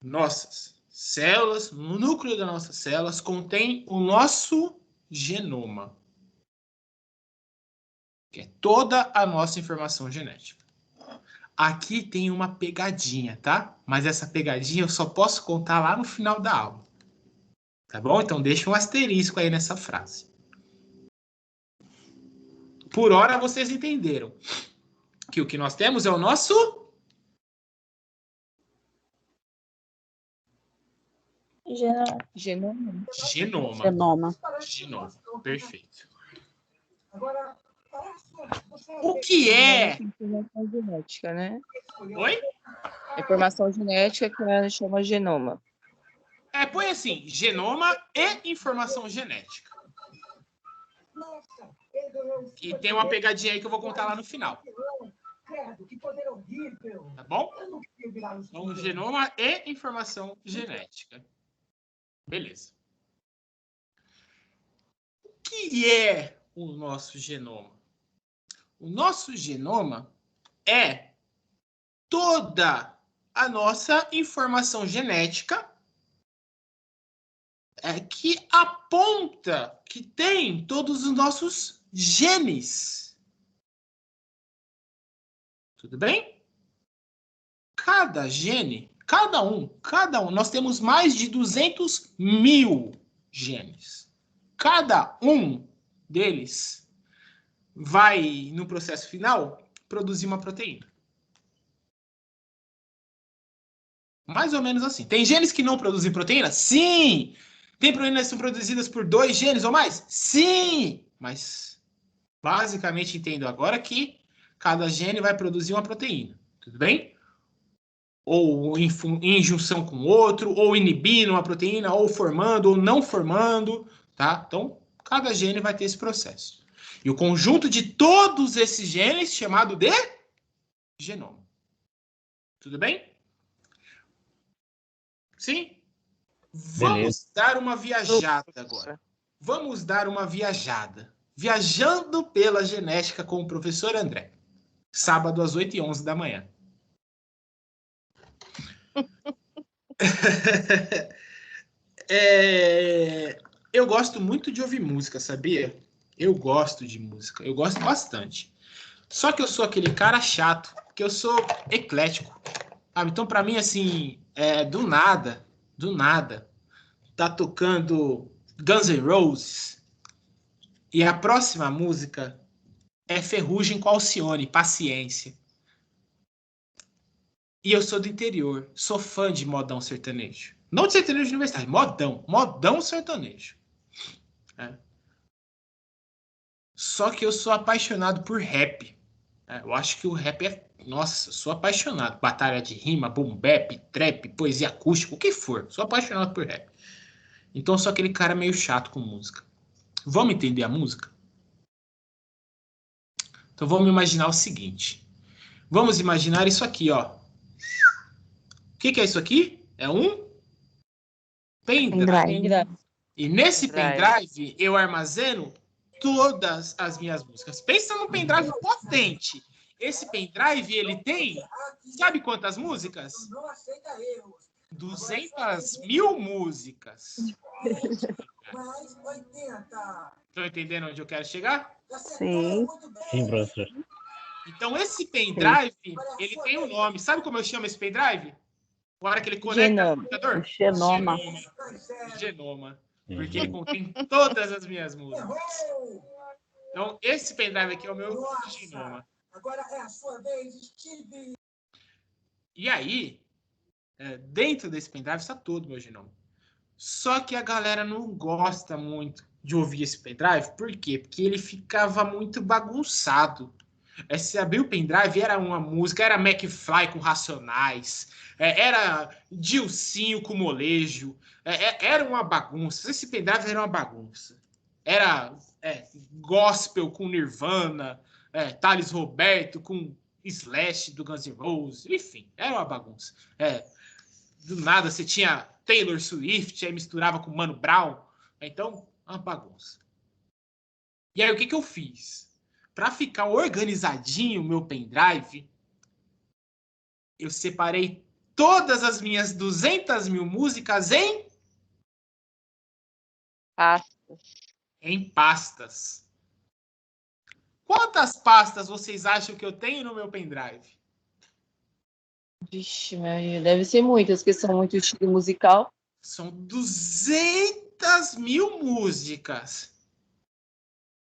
Nossas células, no núcleo das nossas células, contém o nosso genoma. que é toda a nossa informação genética. Aqui tem uma pegadinha, tá? Mas essa pegadinha eu só posso contar lá no final da aula. Tá bom? Então deixa um asterisco aí nessa frase. Por hora vocês entenderam que o que nós temos é o nosso Genoma. Genoma. Perfeito. O que é? Informação genética, né? Oi? Informação genética que a gente chama genoma. Põe assim, genoma e informação genética. E tem uma pegadinha aí que eu vou contar lá no final. Tá bom? Então, genoma e informação genética. Beleza. O que é o nosso genoma? O nosso genoma é toda a nossa informação genética que aponta que tem todos os nossos genes. Tudo bem? Cada gene, cada um, nós temos mais de 200 mil genes. Cada um deles vai, no processo final, produzir uma proteína. Mais ou menos assim. Tem genes que não produzem proteína? Sim! Tem proteínas que são produzidas por 2 genes ou mais? Sim! Mas, basicamente, entendo agora que cada gene vai produzir uma proteína. Tudo bem? Ou em junção com outro, ou inibindo uma proteína, ou formando, ou não formando, tá? Então, cada gene vai ter esse processo. E o conjunto de todos esses genes chamado de genoma. Tudo bem? Sim? Vamos dar uma viajada agora. Vamos dar uma viajada. Viajando pela genética com o professor André. Sábado às 8h11 da manhã. Eu gosto muito de ouvir música, sabia? Eu gosto de música. Eu gosto bastante. Só que eu sou aquele cara chato, que eu sou eclético. Então, pra mim, assim, do nada, tá tocando Guns N' Roses e a próxima música é Ferrugem com Alcione, Paciência. E eu sou do interior, sou fã de modão sertanejo. Não de sertanejo universitário, modão sertanejo. Só que eu sou apaixonado por rap. Eu acho que o rap Nossa, sou apaixonado. Batalha de rima, boom bap, trap, poesia acústica, o que for. Sou apaixonado por rap. Então eu sou aquele cara meio chato com música. Vamos entender a música? Então vamos imaginar o seguinte. Vamos imaginar isso aqui, ó. O que é isso aqui? É um pendrive. E nesse pendrive eu armazeno todas as minhas músicas. Pensa num pendrive potente. Esse pendrive, ele tem, sabe quantas músicas? 200 mil músicas. Estão entendendo onde eu quero chegar? Sim. Sim, professor. Então, esse pendrive, ele tem um nome. Sabe como eu chamo esse pendrive? Na hora que ele conecta no computador? Genoma. Porque ele contém todas as minhas músicas. Então, esse pendrive aqui é o meu genoma. Agora é a sua vez, Steve. E aí, dentro desse pendrive está todo o meu genoma. Só que a galera não gosta muito de ouvir esse pendrive. Por quê? Porque ele ficava muito bagunçado. Se abrir o pendrive, era uma música, era McFly com Racionais, era Dilcinho com Molejo, era uma bagunça. Esse pendrive era uma bagunça. Era gospel com Nirvana, Thales Roberto com Slash do Guns N' Roses, enfim, era uma bagunça. Do nada você tinha Taylor Swift, aí misturava com Mano Brown, então, uma bagunça. E aí o que eu fiz? Para ficar organizadinho o meu pendrive, eu separei todas as minhas 200 mil músicas em pastas. Quantas pastas vocês acham que eu tenho no meu pendrive? Vixe, Maria, deve ser muitas, que são muito estilo musical. São 200.000 músicas.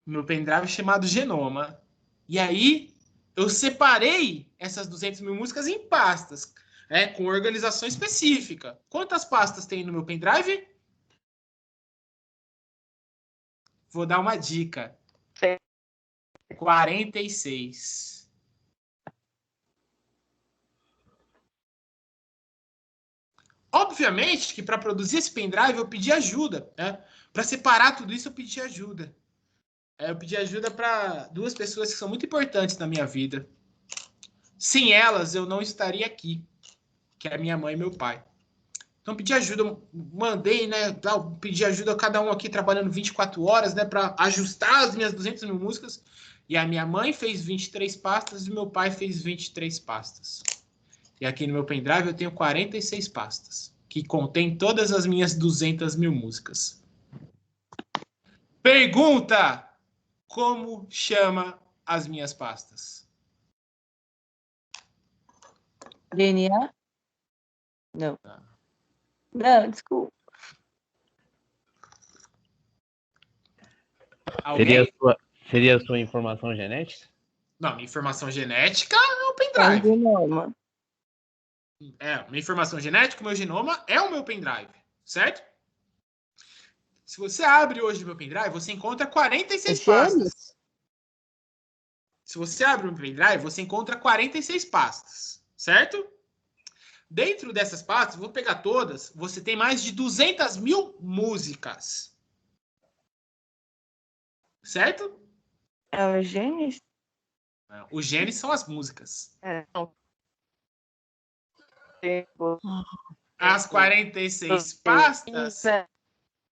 Meu pendrive chamado Genoma. E aí, eu separei essas 200.000 músicas em pastas, com organização específica. Quantas pastas tem no meu pendrive? Vou dar uma dica. 46. Obviamente que para produzir esse pendrive eu pedi ajuda, né? Para separar tudo isso eu pedi ajuda. Eu pedi ajuda para duas pessoas que são muito importantes na minha vida. Sem elas eu não estaria aqui, que é a minha mãe e meu pai. Então pedi ajuda, mandei, né? Pedi ajuda a cada um aqui trabalhando 24 horas, né? Para ajustar as minhas 200.000 músicas. E a minha mãe fez 23 pastas e meu pai fez 23 pastas. E aqui no meu pendrive eu tenho 46 pastas, que contém todas as minhas 200.000 músicas. Pergunta! Como chama as minhas pastas? DNA? Não. Não, desculpa. Seria a sua informação genética? Não, minha informação genética é o pendrive. Genoma. Minha informação genética, o meu genoma é o meu pendrive, certo? Se você abre hoje o meu pendrive, você encontra 46 pastas. Se você abre o meu pendrive, você encontra 46 pastas, certo? Dentro dessas pastas, vou pegar todas, você tem mais de 200.000 músicas. Certo? É os genes? Os genes são as músicas. As 46 pastas...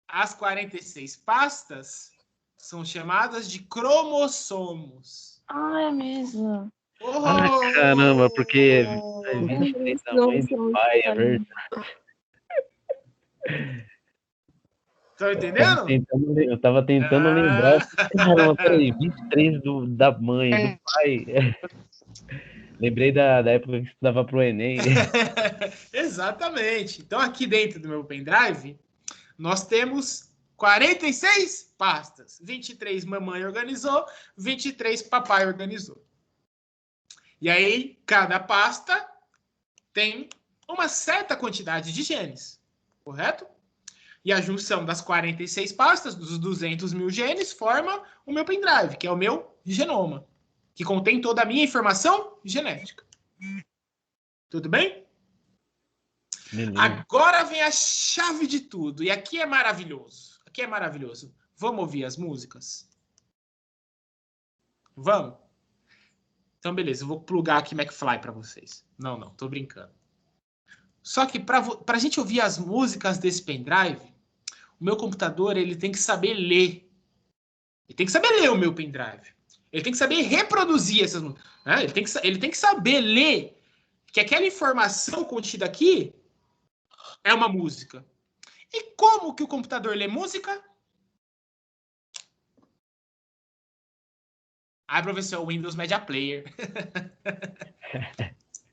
As 46 pastas são chamadas de cromossomos. Ah, é mesmo. Caramba, porque é 23 da mãe do pai, é verdade. Tá entendendo? Eu tava tentando lembrar. Caramba, peraí, 23 da mãe, do pai. Lembrei da época que estudava pro Enem. Exatamente. Então, aqui dentro do meu pendrive, nós temos 46 pastas. 23 mamãe organizou, 23 papai organizou. E aí, cada pasta tem uma certa quantidade de genes, correto? E a junção das 46 pastas, dos 200.000 genes, forma o meu pendrive, que é o meu genoma, que contém toda a minha informação genética. Tudo bem? Beleza. Agora vem a chave de tudo. E aqui é maravilhoso. Aqui é maravilhoso. Vamos ouvir as músicas? Vamos? Então, beleza. Eu vou plugar aqui McFly para vocês. Não. Tô brincando. Só que para a gente ouvir as músicas desse pendrive, o meu computador ele tem que saber ler. Ele tem que saber ler o meu pendrive. Ele tem que saber reproduzir essas músicas. Né? Ele tem que saber ler que aquela informação contida aqui é uma música. E como que o computador lê música? Professor, o Windows Media Player.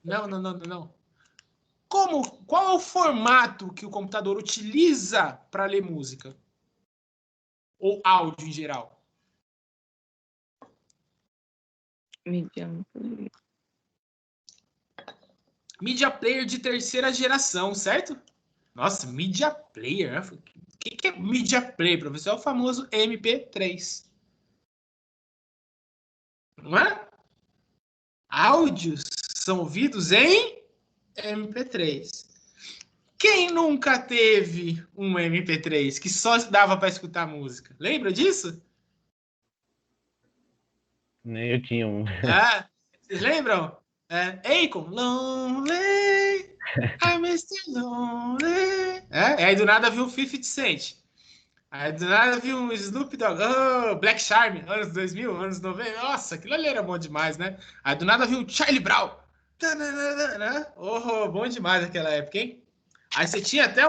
Não. Qual é o formato que o computador utiliza para ler música? Ou áudio em geral? Media Player de terceira geração, certo? Nossa, Media Player, né? O que é Media Player, professor? É o famoso MP3. Não é? Áudios são ouvidos em MP3. Quem nunca teve um MP3 que só dava para escutar música? Lembra disso? Eu tinha um. Vocês lembram? Akon, Lonely, I'm Mr. Lonely. Aí do nada viu um 50 Cent. Aí do nada viu um Snoop Dogg, Black Charm, anos 2000, anos 90. Nossa, aquilo ali era bom demais, né? Aí do nada viu um Charlie Brown. Bom demais naquela época, hein? Aí você tinha até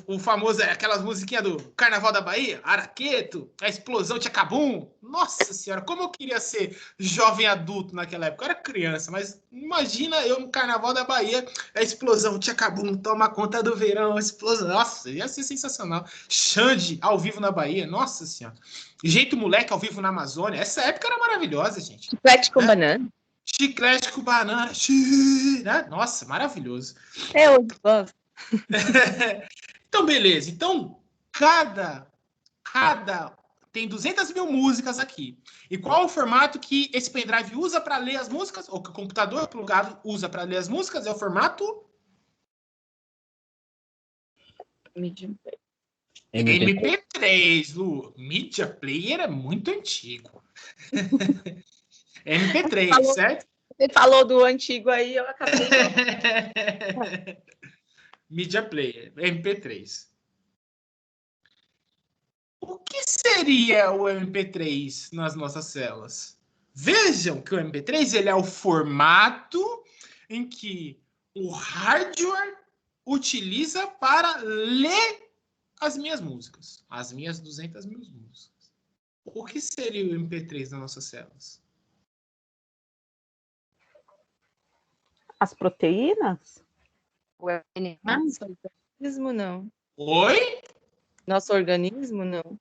O famoso, aquelas musiquinhas do Carnaval da Bahia, Araqueto, a explosão Tchacabum. Nossa senhora, como eu queria ser jovem adulto naquela época. Eu era criança, mas imagina eu no Carnaval da Bahia, a explosão Tchacabum, toma conta do verão, a explosão. Nossa, ia ser sensacional. Xande ao vivo na Bahia, nossa senhora. Jeito Moleque ao vivo na Amazônia. Essa época era maravilhosa, gente. Chiclete com banana. Chiclete com banana. Né? Nossa, maravilhoso. Eu gosto. Então, beleza. Então, cada tem 200 mil músicas aqui. E qual é o formato que esse pendrive usa para ler as músicas? Ou que o computador plugado usa para ler as músicas? É o formato? MP3, Lu. Media Player é muito antigo. MP3, certo? Você falou do antigo aí, eu acabei. Media Player, MP3. O que seria o MP3 nas nossas células? Vejam que o MP3 ele é o formato em que o hardware utiliza para ler as minhas músicas, as minhas 200 mil músicas. O que seria o MP3 nas nossas células? As proteínas? O DNA? Nosso organismo, não. Oi? Nosso organismo, não.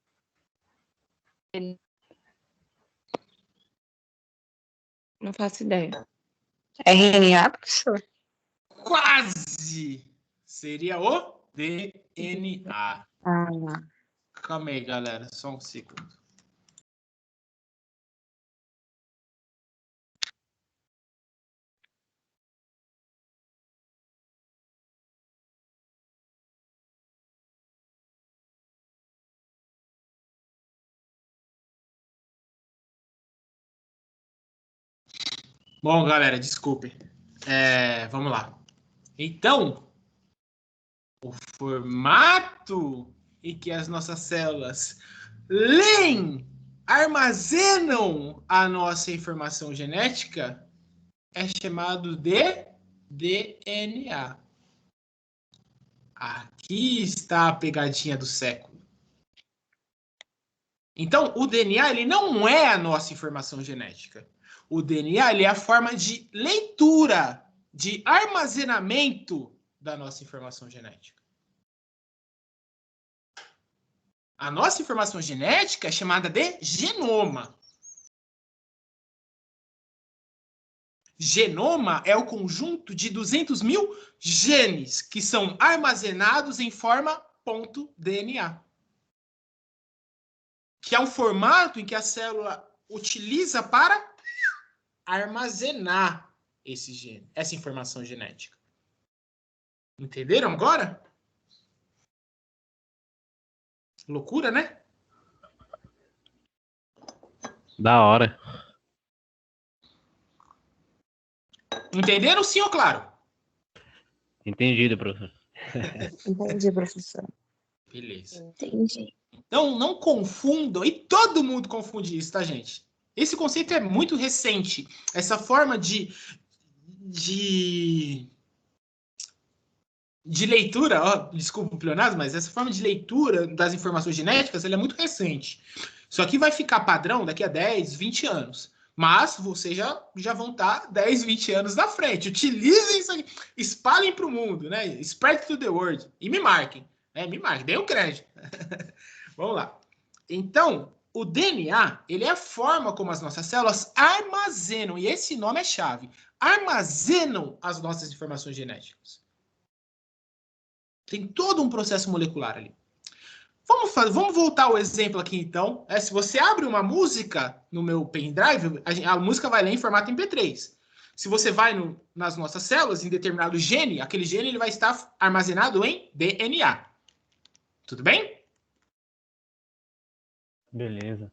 Não faço ideia. RNA, professor? Quase! Seria o DNA. Calma aí, galera. Só um segundo. Bom, galera, desculpe. Vamos lá. Então, o formato em que as nossas células leem, armazenam a nossa informação genética é chamado de DNA. Aqui está a pegadinha do século. Então, o DNA ele não é a nossa informação genética. O DNA ele é a forma de leitura, de armazenamento da nossa informação genética. A nossa informação genética é chamada de genoma. Genoma é o conjunto de 200 mil genes que são armazenados em forma .DNA. Que é um formato em que a célula utiliza para armazenar esse gene, essa informação genética. Entenderam agora? Loucura, né? Da hora. Entenderam, sim ou claro? Entendido, professor. Entendi, professor. Beleza. Entendi. Então, não confundam, e todo mundo confunde isso, tá, gente? Esse conceito é muito recente. Essa forma de leitura, desculpa o pleonasmo, mas essa forma de leitura das informações genéticas ela é muito recente. Isso aqui vai ficar padrão daqui a 10, 20 anos. Mas vocês já vão estar 10, 20 anos na frente. Utilizem isso aqui. Espalhem para o mundo, né? Spread to the world. E me marquem. Me marquem, deem o crédito. Vamos lá. Então, o DNA, ele é a forma como as nossas células armazenam, e esse nome é chave, armazenam as nossas informações genéticas. Tem todo um processo molecular ali. Vamos voltar ao exemplo aqui, então. Se você abre uma música no meu pendrive, a música vai ler em formato MP3. Se você vai nas nossas células, em determinado gene, aquele gene ele vai estar armazenado em DNA. Tudo bem? Beleza.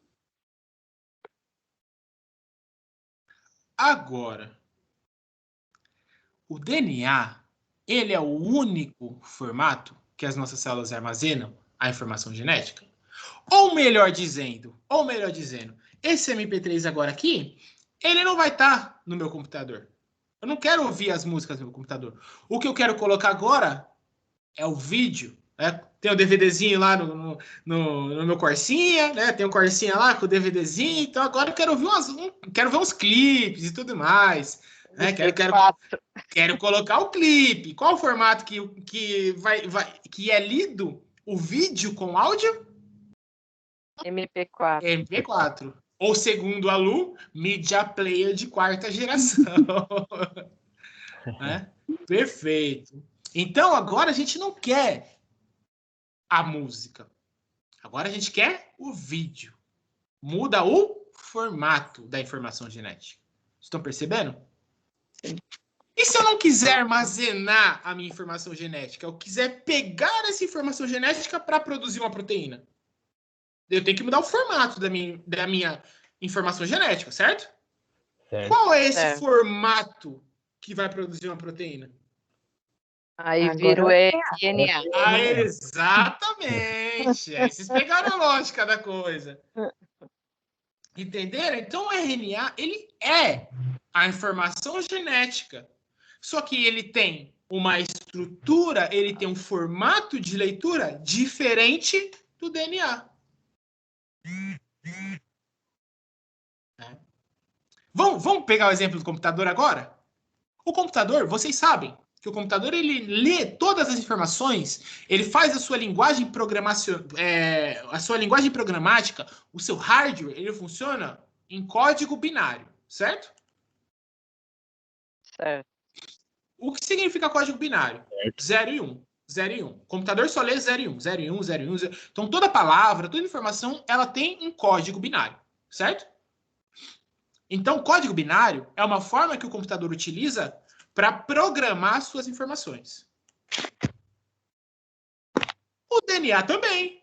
Agora, o DNA, ele é o único formato que as nossas células armazenam a informação genética? Ou melhor dizendo, esse MP3 agora aqui, ele não vai estar no meu computador. Eu não quero ouvir as músicas no meu computador. O que eu quero colocar agora é o vídeo Tem o DVDzinho lá no meu Corsinha, né? Tem o Corsinha lá com o DVDzinho. Então agora eu quero ver uns clipes e tudo mais. Né? Quero colocar o clipe. Qual o formato que é lido o vídeo com áudio? MP4. MP4. Ou, segundo a Lu, Media Player de 4ª geração. Né? Perfeito. Então, agora a gente não quer a música. Agora a gente quer o vídeo. Muda o formato da informação genética. Estão percebendo? Sim. E se eu não quiser armazenar a minha informação genética? Eu quiser pegar essa informação genética para produzir uma proteína? Eu tenho que mudar o formato da minha informação genética, certo? Qual é esse formato que vai produzir uma proteína? Aí vira o RNA. Exatamente. Aí vocês pegaram a lógica da coisa. Entenderam? Então o RNA, ele é a informação genética. Só que ele tem uma estrutura, ele tem um formato de leitura diferente do DNA. Vamos pegar o exemplo do computador agora? O computador, vocês sabem que o computador ele lê todas as informações, ele faz a sua linguagem programática, o seu hardware, ele funciona em código binário, certo? Certo. O que significa código binário? 0 e 1. 0 e 1. O computador só lê 0 e 1. 0 e 1, 0 e 1. 0. Então, toda palavra, toda informação, ela tem um código binário, certo? Então, o código binário é uma forma que o computador utiliza para programar suas informações. O DNA também.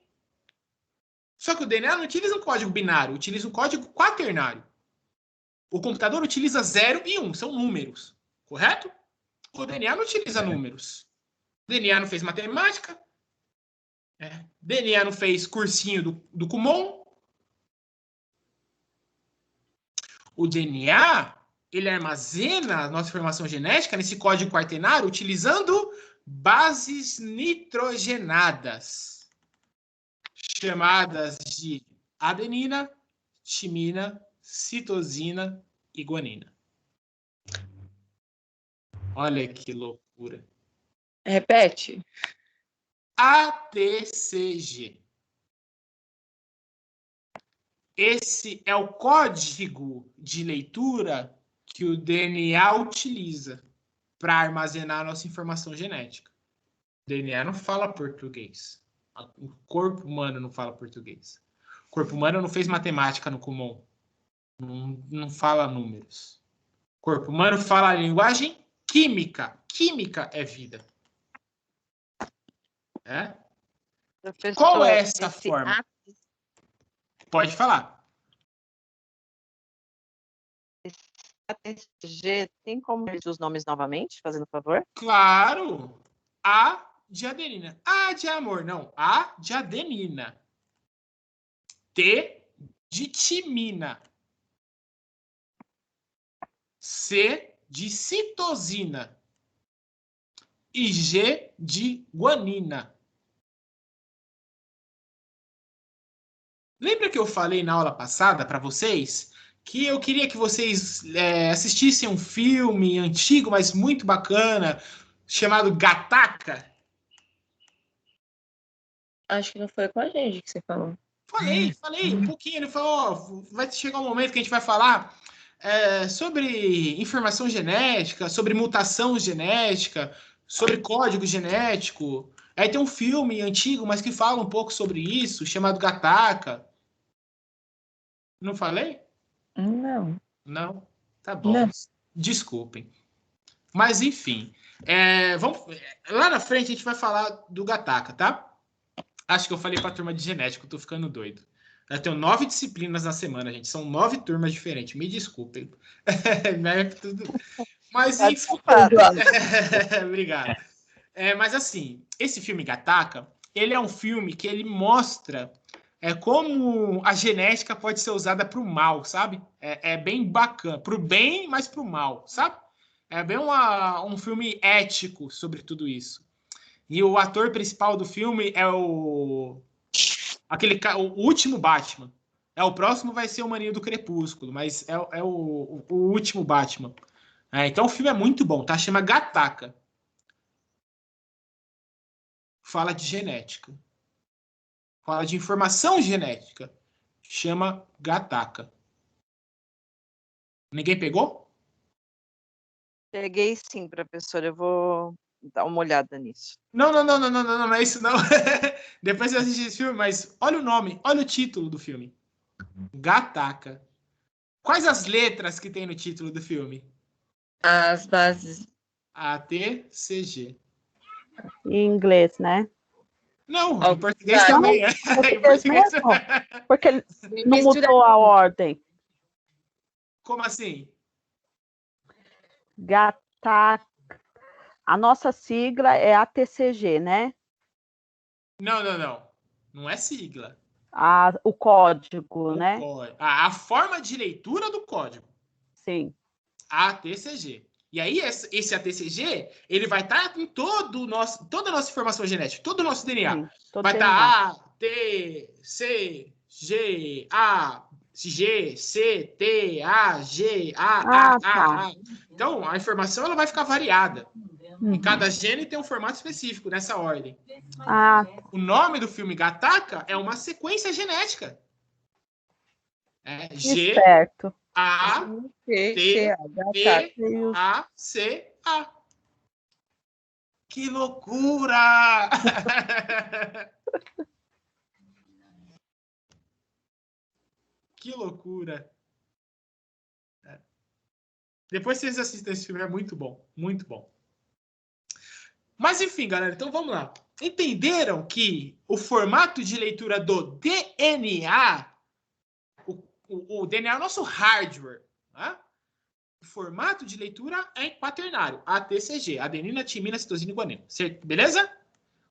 Só que o DNA não utiliza um código binário, utiliza um código quaternário. O computador utiliza 0 e 1, são números, correto? O DNA não utiliza números. O DNA não fez matemática. DNA não fez cursinho do Kumon. O DNA, ele armazena a nossa informação genética nesse código quaternário utilizando bases nitrogenadas, chamadas de adenina, timina, citosina e guanina. Olha que loucura. Repete. ATCG. Esse é o código de leitura que o DNA utiliza para armazenar a nossa informação genética. O DNA não fala português. O corpo humano não fala português. O corpo humano não fez matemática no Kumon. Não fala números. O corpo humano fala a linguagem química. Química é vida. Qual é essa forma? Pode falar. ATCG, tem como repetir os nomes novamente, fazendo favor? Claro. A de adenina. A de amor, não. A de adenina. T de timina. C de citosina. E G de guanina. Lembra que eu falei na aula passada para vocês que eu queria que vocês assistissem um filme antigo, mas muito bacana, chamado Gattaca? Acho que não foi com a gente que você falou. Falei um pouquinho. Ele falou, vai chegar um momento que a gente vai falar sobre informação genética, sobre mutação genética, sobre código genético. Aí tem um filme antigo, mas que fala um pouco sobre isso, chamado Gattaca. Não falei? Não. Não? Tá bom. Não. Desculpem. Mas, enfim. Lá na frente a gente vai falar do Gattaca, tá? Acho que eu falei pra turma de genética, eu tô ficando doido. Eu tenho 9 disciplinas na semana, gente. São 9 turmas diferentes. Me desculpem. Mas, enfim. Obrigado. Mas, assim, esse filme Gattaca, ele é um filme que ele mostra como a genética pode ser usada para o mal, sabe? É bem bacana. Para o bem, mas para o mal, sabe? É bem um filme ético sobre tudo isso. E o ator principal do filme é o último Batman. O próximo vai ser o Maninho do Crepúsculo, mas é o último Batman. Então o filme é muito bom, tá? Chama Gattaca. Fala de genética. Fala de informação genética. Chama Gattaca. Ninguém pegou? Peguei sim, professora. Eu vou dar uma olhada nisso. Não é isso não. Depois você assiste esse filme, mas olha o nome, olha o título do filme. Gattaca. Quais as letras que tem no título do filme? As bases. ATCG. Em inglês, né? Não, em português também é. Em português mesmo? Porque não mudou a ordem. Como assim? Gattaca. A nossa sigla é ATCG, né? Não. Não é sigla. O código, né? A forma de leitura do código. Sim. ATCG. E aí, esse ATCG, ele vai estar em toda a nossa informação genética, todo o nosso DNA. Sim, vai estar A, T, C, G, A, G, C, T, A, G, A. Então, a informação ela vai ficar variada. E cada gene tem um formato específico nessa ordem. O nome do filme Gattaca é uma sequência genética. G, certo. A, T, B, A, C, A. Que loucura! Que loucura! Depois vocês assistem esse filme, é muito bom, muito bom. Mas enfim, galera, então vamos lá. Entenderam que o formato de leitura do DNA, o DNA é o nosso hardware, tá? O formato de leitura é quaternário, ATCG, adenina, timina, citosina e guanina, certo? Beleza?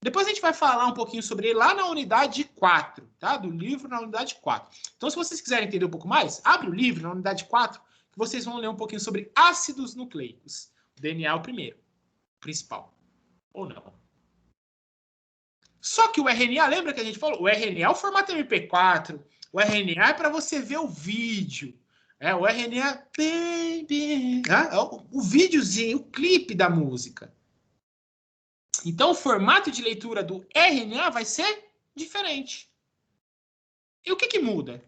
Depois a gente vai falar um pouquinho sobre ele lá na unidade 4, tá? Do livro na unidade 4. Então, se vocês quiserem entender um pouco mais, abre o livro na unidade 4, que vocês vão ler um pouquinho sobre ácidos nucleicos. O DNA é o primeiro, principal. Ou não. Só que o RNA, lembra que a gente falou? O RNA é o formato MP4. O RNA é para você ver o vídeo. O RNA é o videozinho, o clipe da música. Então, o formato de leitura do RNA vai ser diferente. E o que muda?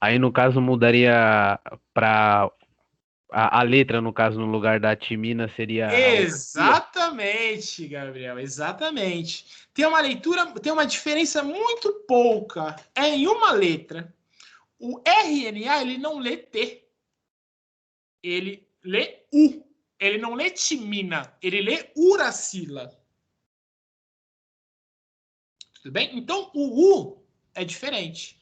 Aí, no caso, mudaria para... A letra, no caso, no lugar da timina, seria... Exatamente, Gabriel, exatamente. Tem uma diferença muito pouca. É em uma letra. O RNA, ele não lê T. Ele lê U. Ele não lê timina. Ele lê uracila. Tudo bem? Então, o U é diferente.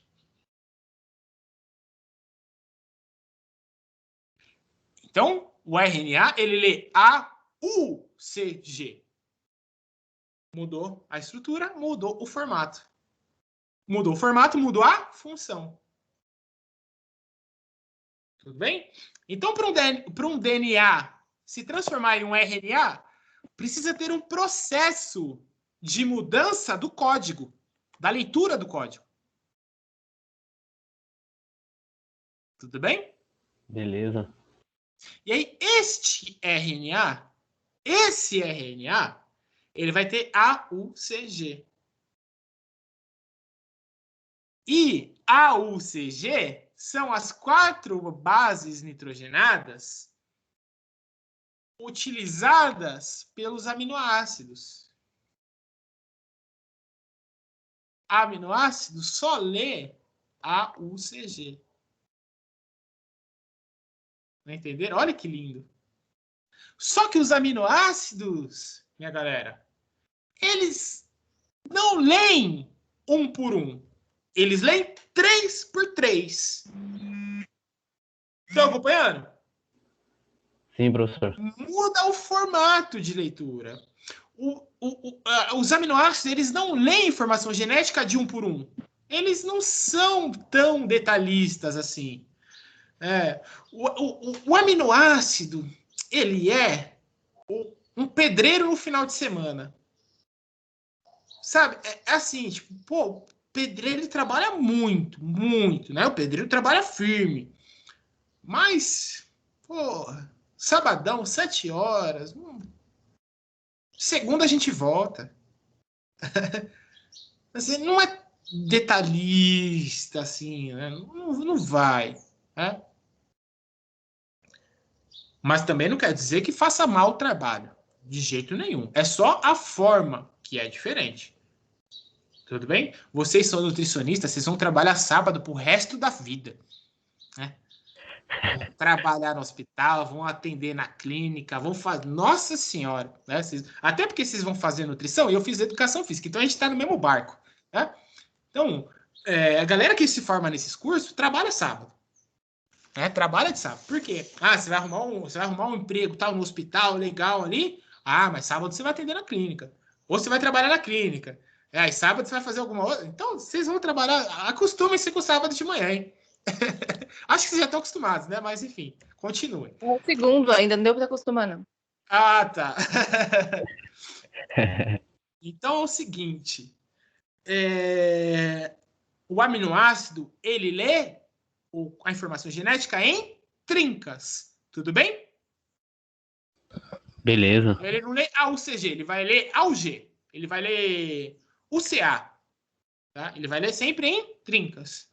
Então, o RNA, ele lê AUCG. Mudou a estrutura, mudou o formato. Mudou o formato, mudou a função. Tudo bem? Então, para um DNA se transformar em um RNA, precisa ter um processo de mudança do código, da leitura do código. Tudo bem? Beleza. E aí, esse RNA, ele vai ter AUCG. E AUCG são as 4 bases nitrogenadas utilizadas pelos aminoácidos. Aminoácido só lê AUCG. Não entenderam? Olha que lindo. Só que os aminoácidos, minha galera, eles não leem 1 por 1. Eles leem 3 por 3. Estão acompanhando? Sim, professor. Muda o formato de leitura. Os aminoácidos, eles não leem informação genética de 1 por 1. Eles não são tão detalhistas assim. O aminoácido, ele é um pedreiro no final de semana. Sabe? É assim, tipo, pô, o pedreiro ele trabalha muito, muito, né? O pedreiro trabalha firme. Mas, pô, sabadão, 7 horas. Segunda a gente volta. Assim, não é detalhista, assim, né? Não vai, né? Mas também não quer dizer que faça mal o trabalho. De jeito nenhum. É só a forma que é diferente. Tudo bem? Vocês são nutricionistas, vocês vão trabalhar sábado pro resto da vida. Né? Vão trabalhar no hospital, vão atender na clínica, vão fazer... Nossa Senhora! Né? Até porque vocês vão fazer nutrição, e eu fiz educação física, então a gente está no mesmo barco. Né? Então, a galera que se forma nesses cursos trabalha sábado. Trabalha de sábado. Por quê? Você vai arrumar um emprego tal, no hospital legal ali. Mas sábado você vai atender na clínica. Ou você vai trabalhar na clínica. E sábado você vai fazer alguma outra. Então, vocês vão trabalhar. Acostumem-se com sábado de manhã, hein? Acho que vocês já estão acostumados, né? Mas, enfim, continuem. Um segundo, ainda não deu para acostumar, não. Tá. Então, é o seguinte. O aminoácido, ele lê a informação genética em trincas. Tudo bem? Beleza. Ele não lê AUCG, ele vai ler AUG. Ele vai ler UCA. Tá? Ele vai ler sempre em trincas.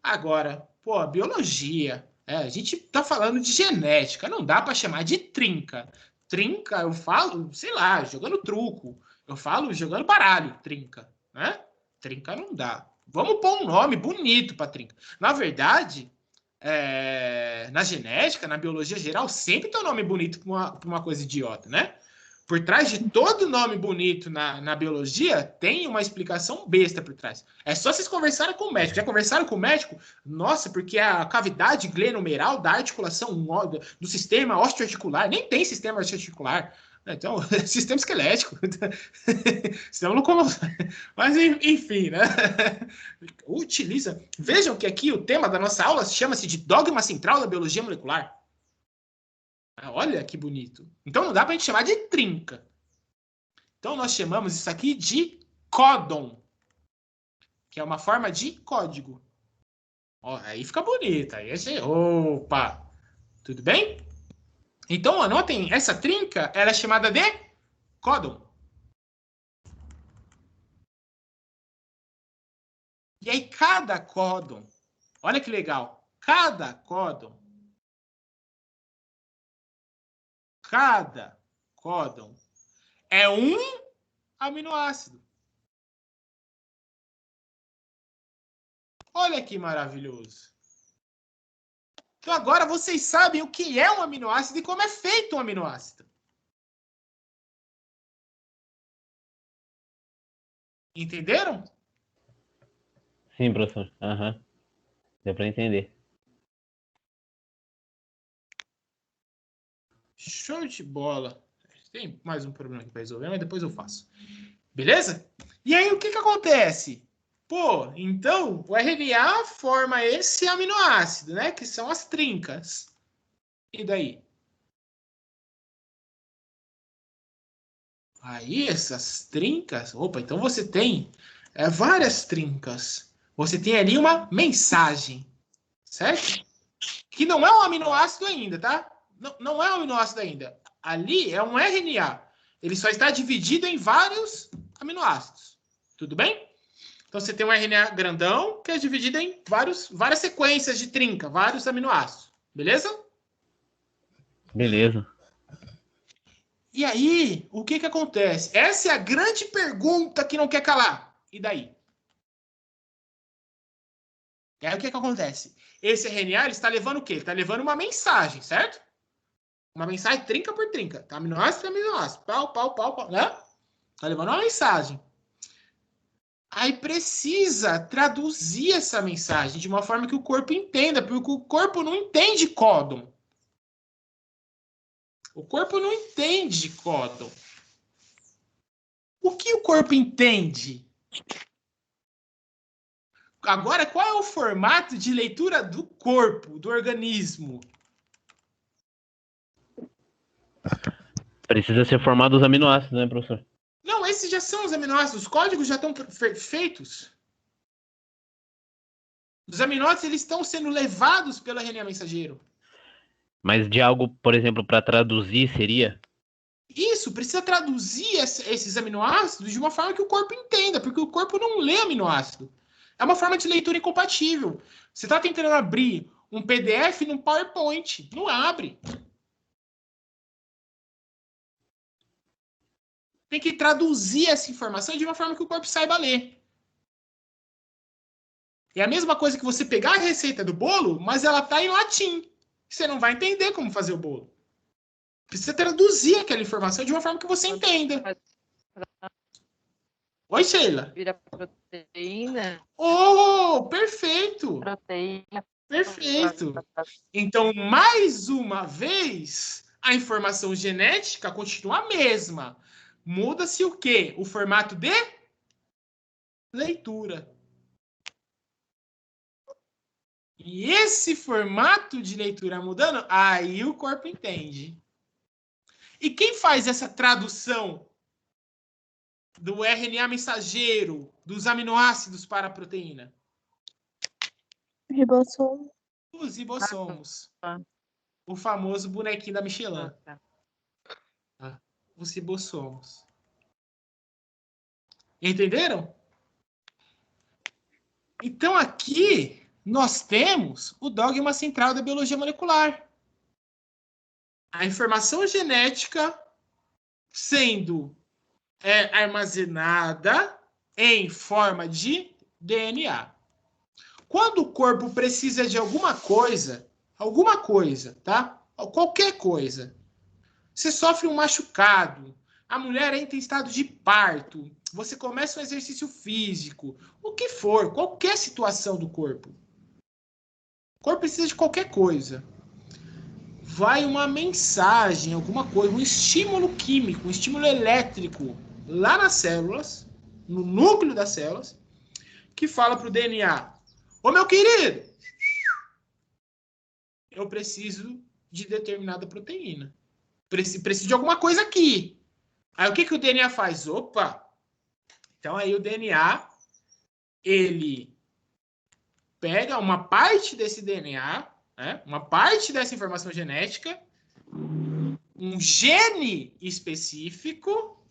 Agora, a biologia, a gente tá falando de genética, não dá para chamar de trinca. Trinca, eu falo, sei lá, jogando truco. Eu falo jogando baralho, trinca. Né? Trinca não dá. Vamos pôr um nome bonito para trinca. Na verdade, na genética, na biologia geral, sempre tem um nome bonito para uma coisa idiota, né? Por trás de todo nome bonito na biologia, tem uma explicação besta por trás. É só vocês conversarem com o médico. Já conversaram com o médico? Nossa, porque a cavidade glenomeral da articulação do sistema osteoarticular, nem tem sistema osteoarticular. Então, sistema esquelético. Sistema locomotor. Mas, enfim, né? Utiliza. Vejam que aqui o tema da nossa aula chama-se de dogma central da biologia molecular. Olha que bonito. Então, não dá para a gente chamar de trinca. Então, nós chamamos isso aqui de códon, que é uma forma de código. Aí fica bonito. Aí opa! Tudo bem? Então, anotem, essa trinca, ela é chamada de códon. E aí, cada códon, olha que legal, cada códon é um aminoácido. Olha que maravilhoso. Então agora vocês sabem o que é um aminoácido e como é feito um aminoácido. Entenderam? Sim, professor. Deu para entender. Show de bola. Tem mais um problema aqui para resolver, mas depois eu faço. Beleza? E aí o que acontece? Então o RNA forma esse aminoácido, né? Que são as trincas. E daí? Aí essas trincas... Opa, então você tem várias trincas. Você tem ali uma mensagem. Certo? Que não é um aminoácido ainda, tá? Não é um aminoácido ainda. Ali é um RNA. Ele só está dividido em vários aminoácidos. Tudo bem? Então, você tem um RNA grandão que é dividido em várias sequências de trinca, vários aminoácidos. Beleza? Beleza. E aí, o que acontece? Essa é a grande pergunta que não quer calar. E daí? E aí, o que acontece? Esse RNA ele está levando o quê? Ele está levando uma mensagem, certo? Uma mensagem trinca por trinca. Tá? Aminoácido por aminoácido. Pau, né? Está levando uma mensagem. Aí precisa traduzir essa mensagem de uma forma que o corpo entenda, porque o corpo não entende códon. O corpo não entende códon. O que o corpo entende? Agora, qual é o formato de leitura do corpo, do organismo? Precisa ser formado os aminoácidos, né, professor? Não, esses já são os aminoácidos. Os códigos já estão feitos. Os aminoácidos eles estão sendo levados pelo RNA mensageiro. Mas de algo, por exemplo, para traduzir seria? Isso, precisa traduzir esses aminoácidos de uma forma que o corpo entenda, porque o corpo não lê aminoácido. É uma forma de leitura incompatível. Você está tentando abrir um PDF num PowerPoint. Não abre. Tem que traduzir essa informação de uma forma que o corpo saiba ler. É a mesma coisa que você pegar a receita do bolo, mas ela está em latim. Você não vai entender como fazer o bolo. Precisa traduzir aquela informação de uma forma que você entenda. Oi, Sheila. Vira proteína. Oh, perfeito. Proteína. Perfeito. Então, mais uma vez, a informação genética continua a mesma. Muda-se o quê? O formato de leitura. E esse formato de leitura mudando, aí o corpo entende. E quem faz essa tradução do RNA mensageiro, dos aminoácidos para a proteína? Ribossomo. Os ribossomos. O famoso bonequinho da Michelin. Os ribossomos. Entenderam? Então aqui nós temos o dogma central da biologia molecular. A informação genética sendo armazenada em forma de DNA. Quando o corpo precisa de alguma coisa, tá? Qualquer coisa. Você sofre um machucado, a mulher entra em estado de parto, você começa um exercício físico, o que for, qualquer situação do corpo. O corpo precisa de qualquer coisa. Vai uma mensagem, alguma coisa, um estímulo químico, um estímulo elétrico lá nas células, no núcleo das células, que fala para o DNA: ô meu querido, eu preciso de determinada proteína. Preciso de alguma coisa aqui. Aí o que o DNA faz? Opa! Então aí o DNA, ele pega uma parte desse DNA, né, uma parte dessa informação genética, um gene específico,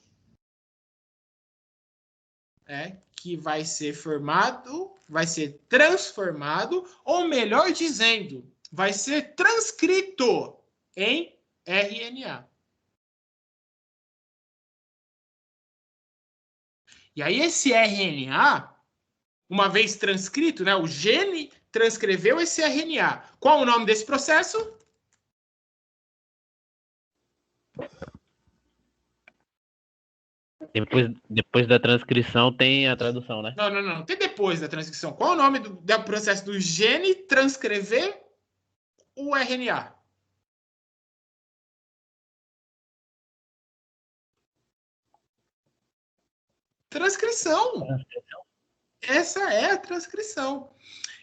que vai ser formado, vai ser transformado, ou melhor dizendo, vai ser transcrito em RNA. E aí esse RNA, uma vez transcrito, né, o gene transcreveu esse RNA. Qual o nome desse processo? Depois da transcrição tem a tradução, né? Não. Tem depois da transcrição. Qual o nome do processo do gene transcrever o RNA? Transcrição. Essa é a transcrição.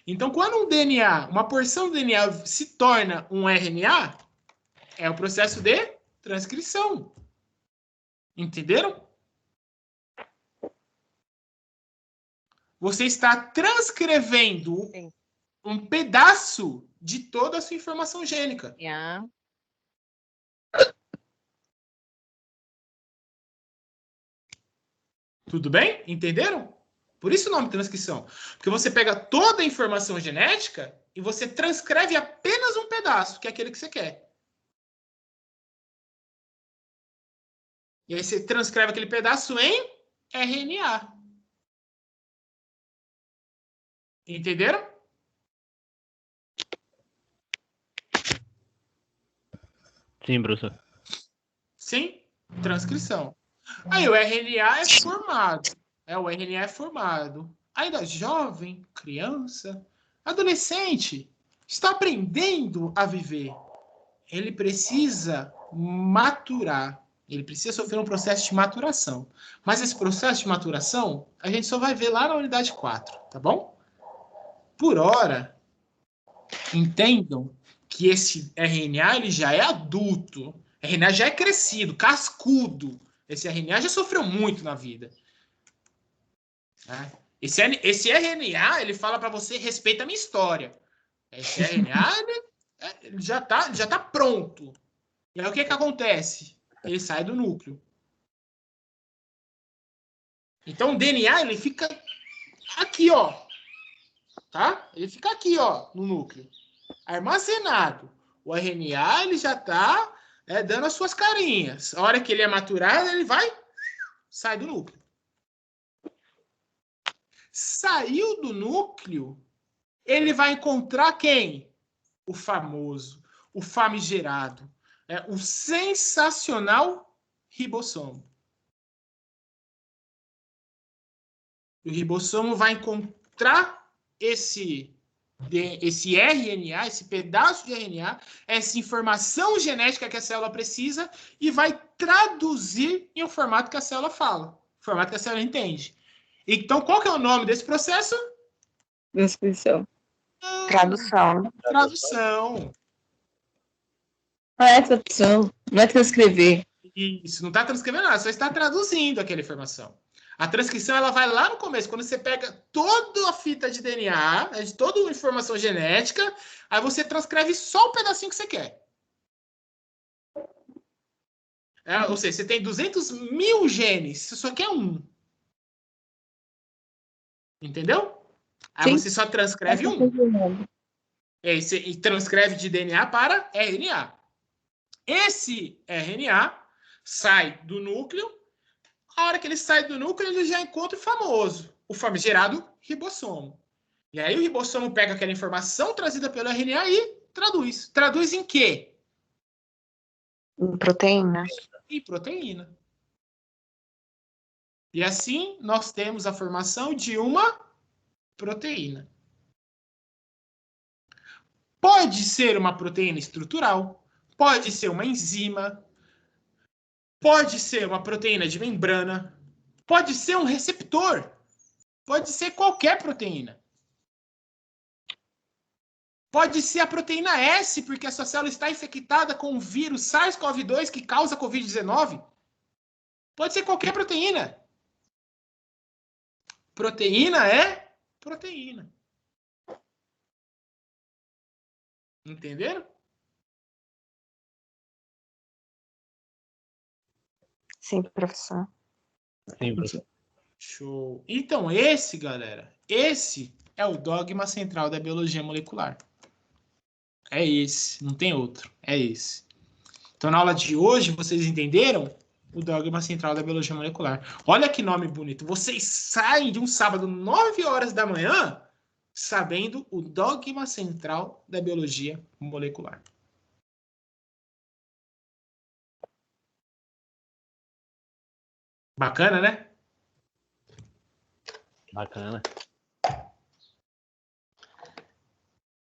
Então, quando um DNA, uma porção do DNA se torna um RNA, é o processo de transcrição. Entenderam? Você está transcrevendo um pedaço de toda a sua informação gênica. Tudo bem? Entenderam? Por isso o nome transcrição. Porque você pega toda a informação genética e você transcreve apenas um pedaço, que é aquele que você quer. E aí você transcreve aquele pedaço em RNA. Entenderam? Sim, professor. Sim, transcrição. Aí o RNA é formado. O RNA é formado. Ainda jovem, criança, adolescente, está aprendendo a viver. Ele precisa maturar. Ele precisa sofrer um processo de maturação. Mas esse processo de maturação, a gente só vai ver lá na unidade 4, tá bom? Por hora, entendam que esse RNA ele já é adulto. RNA já é crescido, cascudo. Esse RNA já sofreu muito na vida. Né? Esse RNA, ele fala para você, respeita a minha história. Esse RNA, ele já tá pronto. E aí o que acontece? Ele sai do núcleo. Então o DNA, ele fica aqui, ó. Tá? Ele fica aqui, ó, no núcleo. Armazenado. O RNA, ele já tá dando as suas carinhas. A hora que ele é maturado, ele sai do núcleo. Saiu do núcleo, ele vai encontrar quem? O famoso, o famigerado, o sensacional ribossomo. O ribossomo vai encontrar esse RNA, esse pedaço de RNA, essa informação genética que a célula precisa e vai traduzir em um formato que a célula fala, formato que a célula entende. Então, qual que é o nome desse processo? Transcrição. Tradução. Tradução. Ah, é tradução. Não é transcrever. Isso, não está transcrevendo nada, só está traduzindo aquela informação. A transcrição, ela vai lá no começo, quando você pega toda a fita de DNA, de toda a informação genética, aí você transcreve só o pedacinho que você quer. Ou seja, você tem 200 mil genes, você só quer um. Entendeu? Aí Sim. você só transcreve um. E você transcreve de DNA para RNA. Esse RNA sai do núcleo. A hora que ele sai do núcleo, ele já encontra o famoso, o famigerado ribossomo. E aí o ribossomo pega aquela informação trazida pelo RNA e traduz. Traduz em quê? Em proteína. Em proteína. E assim nós temos a formação de uma proteína. Pode ser uma proteína estrutural, pode ser uma enzima, pode ser uma proteína de membrana, pode ser um receptor, pode ser qualquer proteína. Pode ser a proteína S, porque a sua célula está infectada com o vírus SARS-CoV-2 que causa Covid-19. Pode ser qualquer proteína. Proteína é proteína. Entenderam? Sim, professor. Sim, professor. Show. Então, esse, galera, esse é o dogma central da biologia molecular. É esse, não tem outro. É esse. Então, na aula de hoje, vocês entenderam o dogma central da biologia molecular. Olha que nome bonito. Vocês saem de um sábado, 9 horas da manhã, sabendo o dogma central da biologia molecular. Bacana, né? Bacana.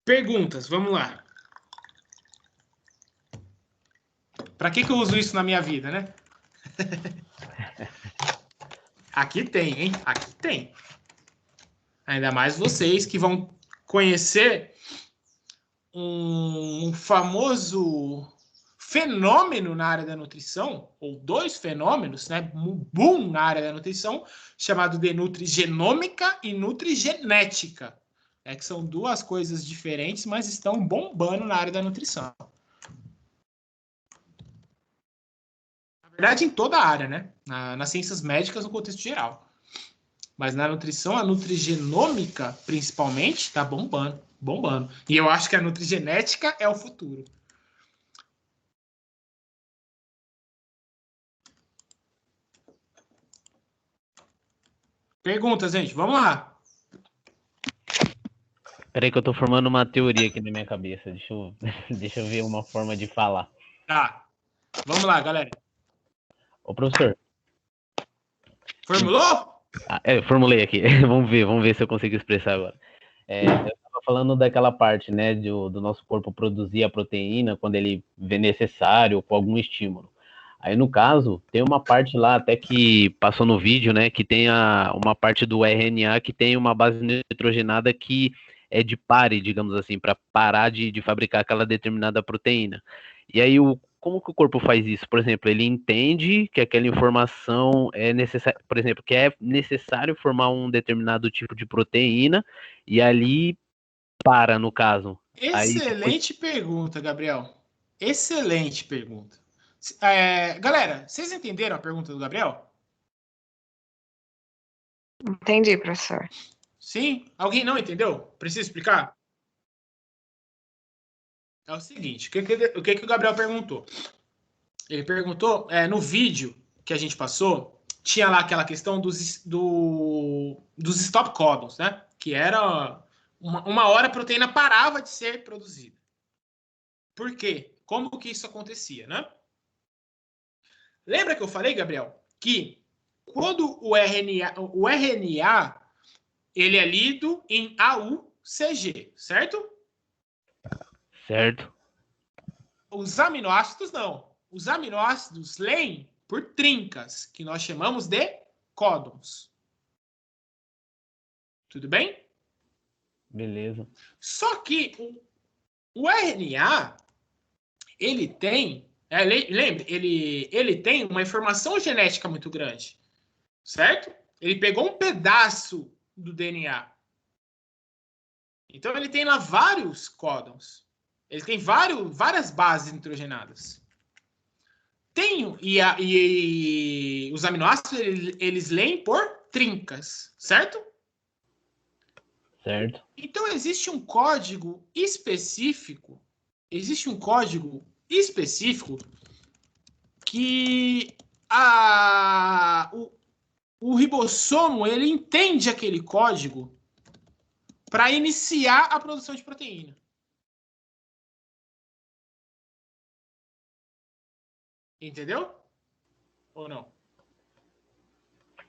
Perguntas, vamos lá. Para que eu uso isso na minha vida, né? Aqui tem, hein? Aqui tem. Ainda mais vocês que vão conhecer um famoso fenômeno na área da nutrição, ou dois fenômenos, né? Um boom na área da nutrição, chamado de nutrigenômica e nutrigenética. Que são duas coisas diferentes, mas estão bombando na área da nutrição. Na verdade, em toda a área, né? Nas ciências médicas, no contexto geral. Mas na nutrição, a nutrigenômica, principalmente, está bombando, bombando. E eu acho que a nutrigenética é o futuro. Perguntas, gente. Vamos lá. Peraí que eu tô formando uma teoria aqui na minha cabeça. Deixa eu ver uma forma de falar. Tá. Vamos lá, galera. Ô, professor. Formulou? Formulei aqui. vamos ver se eu consigo expressar agora. Eu estava falando daquela parte, né, do nosso corpo produzir a proteína quando ele vê necessário ou com algum estímulo. Aí, no caso, tem uma parte lá até que passou no vídeo, né, que tem uma parte do RNA que tem uma base nitrogenada que é de pare, digamos assim, para parar de fabricar aquela determinada proteína. E aí, como que o corpo faz isso? Por exemplo, ele entende que aquela informação é necessária, por exemplo, que é necessário formar um determinado tipo de proteína e ali para, no caso. Aí depois... Excelente pergunta, Gabriel. Excelente pergunta. Galera, vocês entenderam a pergunta do Gabriel? Entendi, professor. Sim? Alguém não entendeu? Preciso explicar? É o seguinte, o que o Gabriel perguntou? Ele perguntou, no vídeo que a gente passou, tinha lá aquela questão dos stop codons, né? Que era uma hora a proteína parava de ser produzida. Por quê? Como que isso acontecia, né? Lembra que eu falei, Gabriel, que quando o RNA ele é lido em AUCG, certo? Certo. Os aminoácidos não. Os aminoácidos leem por trincas, que nós chamamos de códons. Tudo bem? Beleza. Só que o RNA, ele tem, lembre, ele tem uma informação genética muito grande, certo? Ele pegou um pedaço do DNA. Então, ele tem lá vários códons. Ele tem várias bases nitrogenadas. E os aminoácidos, eles leem por trincas, certo? Certo. Então, existe um código específico que o ribossomo, ele entende aquele código para iniciar a produção de proteína. Entendeu? Ou não?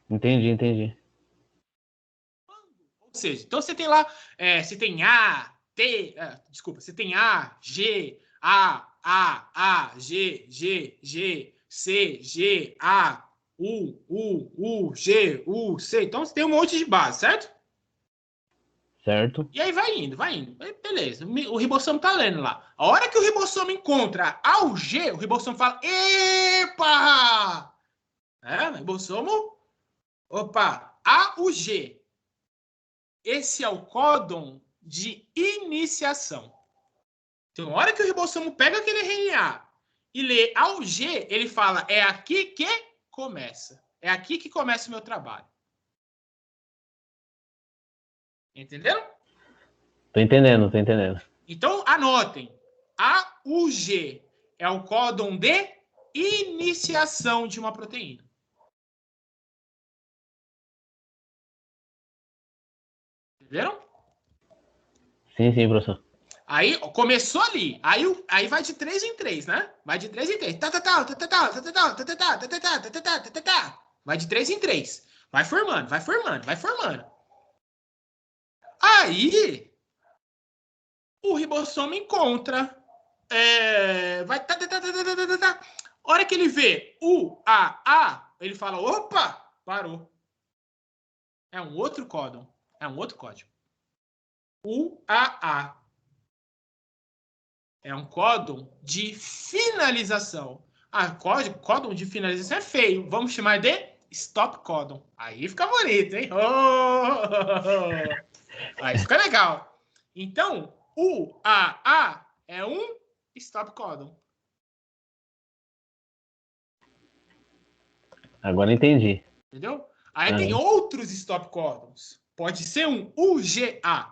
Entendi. Ou seja, então você tem lá, você tem você tem A, G, A, G, C, G, A, U, G, U, C. Então você tem um monte de base, certo? Certo. E aí vai indo. Beleza, o ribossomo tá lendo lá. A hora que o ribossomo encontra A ou G, o ribossomo fala, epa! O ribossomo, opa, A ou G. Esse é o códon de iniciação. Então, a hora que o ribossomo pega aquele RNA e lê A ou G, ele fala, é aqui que começa. É aqui que começa o meu trabalho. Entenderam? Tô entendendo. Então, anotem. AUG é o códon de iniciação de uma proteína. Entenderam? Sim, sim, professor. Aí, começou ali. Aí vai de 3 em 3, né? Vai de 3 em 3. Vai de 3 em 3. Vai formando. Aí, o ribossomo encontra. Vai. Hora que ele vê A, ele fala: opa, parou. É um outro códon. É um outro código. UAA. É um códon de finalização. Códon de finalização é feio. Vamos chamar de stop códon. Aí fica bonito, hein? Aí fica legal. Então, UAA é um stop códon. Agora entendi. Entendeu? Aí tem outros stop códons. Pode ser um UGA.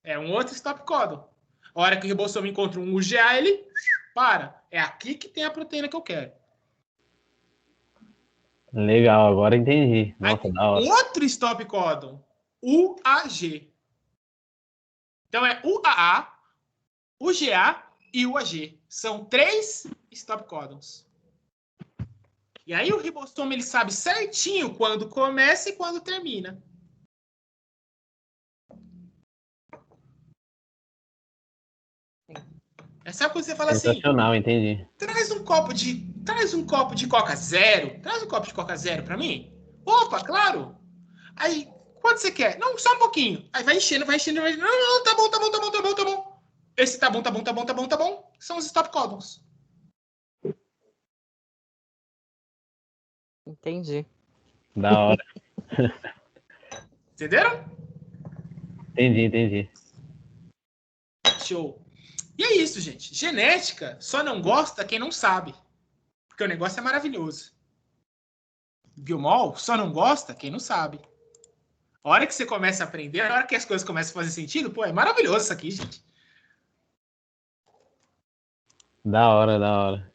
É um outro stop códon. A hora que o ribossomo encontra um UGA, ele para. É aqui que tem a proteína que eu quero. Legal, agora entendi. Nossa, da hora. Outro stop códon. UAG. Então é UAA, UGA e UAG. São 3 stop códons. E aí o ribossomo ele sabe certinho quando começa e quando termina. Sabe quando você fala assim? Sensacional, entendi. Traz um copo de Coca Zero. Traz um copo de Coca Zero pra mim. Opa, claro. Aí, quanto você quer? Não, só um pouquinho. Aí vai enchendo. Não, tá bom. Esse tá bom. São os stop códons. Entendi. Da hora. Entenderam? Entendi. Show. E é isso, gente. Genética só não gosta quem não sabe. Porque o negócio é maravilhoso. Biomol só não gosta quem não sabe. A hora que você começa a aprender, a hora que as coisas começam a fazer sentido, pô, é maravilhoso isso aqui, gente. Da hora.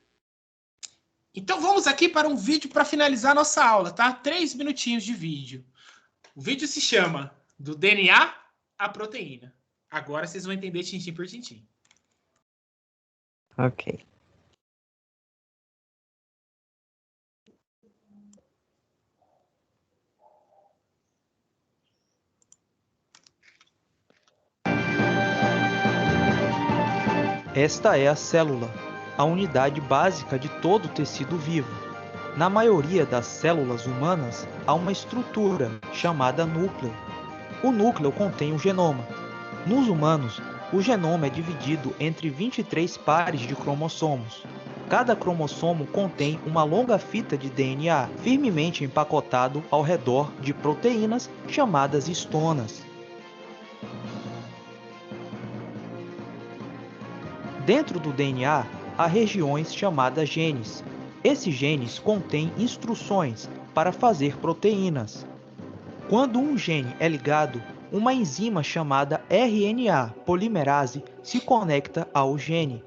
Então vamos aqui para um vídeo para finalizar a nossa aula, tá? 3 minutinhos de vídeo. O vídeo se chama Do DNA à Proteína. Agora vocês vão entender tintim por tintim. Ok. Esta é a célula, a unidade básica de todo tecido vivo. Na maioria das células humanas, há uma estrutura chamada núcleo. O núcleo contém o genoma. Nos humanos, o genoma é dividido entre 23 pares de cromossomos. Cada cromossomo contém uma longa fita de DNA, firmemente empacotado ao redor de proteínas chamadas histonas. Dentro do DNA, há regiões chamadas genes. Esses genes contêm instruções para fazer proteínas. Quando um gene é ligado, uma enzima chamada RNA polimerase se conecta ao gene.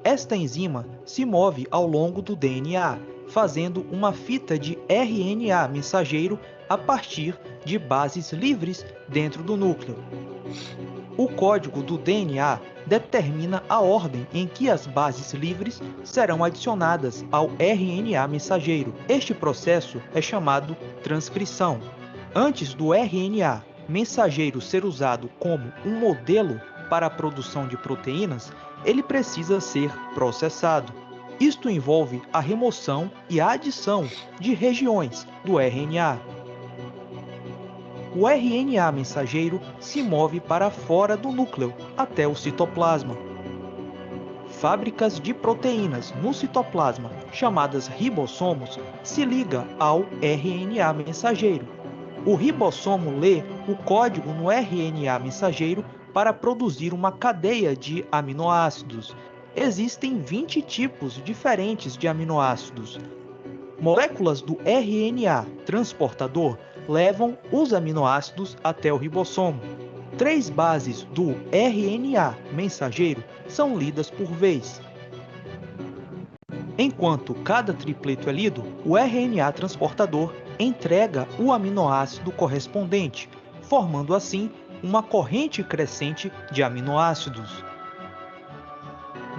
Esta enzima se move ao longo do DNA, fazendo uma fita de RNA mensageiro a partir de bases livres dentro do núcleo. O código do DNA determina a ordem em que as bases livres serão adicionadas ao RNA mensageiro. Este processo é chamado transcrição. Antes do RNA mensageiro ser usado como um modelo para a produção de proteínas, ele precisa ser processado. Isto envolve a remoção e a adição de regiões do RNA. O RNA mensageiro se move para fora do núcleo até o citoplasma. Fábricas de proteínas no citoplasma, chamadas ribossomos, se ligam ao RNA mensageiro. O ribossomo lê o código no RNA mensageiro para produzir uma cadeia de aminoácidos. Existem 20 tipos diferentes de aminoácidos. Moléculas do RNA transportador levam os aminoácidos até o ribossomo. 3 bases do RNA mensageiro são lidas por vez. Enquanto cada tripleto é lido, o RNA transportador entrega o aminoácido correspondente, formando assim uma corrente crescente de aminoácidos.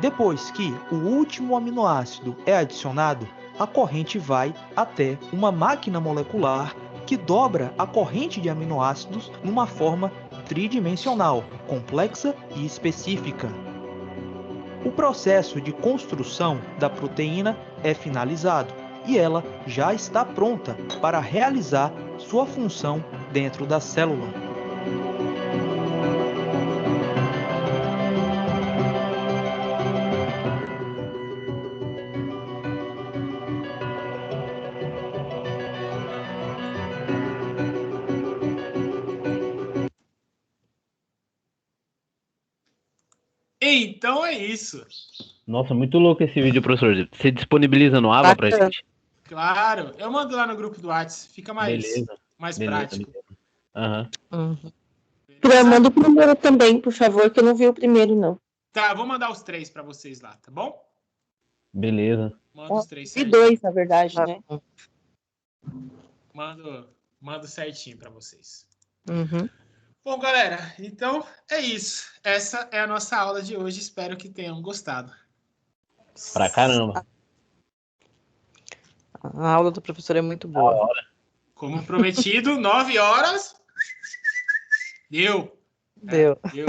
Depois que o último aminoácido é adicionado, a corrente vai até uma máquina molecular que dobra a corrente de aminoácidos numa forma tridimensional, complexa e específica. O processo de construção da proteína é finalizado e ela já está pronta para realizar sua função dentro da célula. Então é isso. Nossa, muito louco esse vídeo, professor. Você disponibiliza no Ava pra gente? Claro, eu mando lá no grupo do WhatsApp, fica mais prático. Aham. Manda o primeiro também, por favor, que eu não vi o primeiro, não. Tá, eu vou mandar os 3 para vocês lá, tá bom? Beleza. Manda os 3 E certinho. 2, na verdade, né? Mando certinho para vocês. Uhum. Bom, galera, então é isso. Essa é a nossa aula de hoje. Espero que tenham gostado. Pra caramba. A aula do professor é muito boa. Como prometido, 9 horas. Deu. Deu. Deu.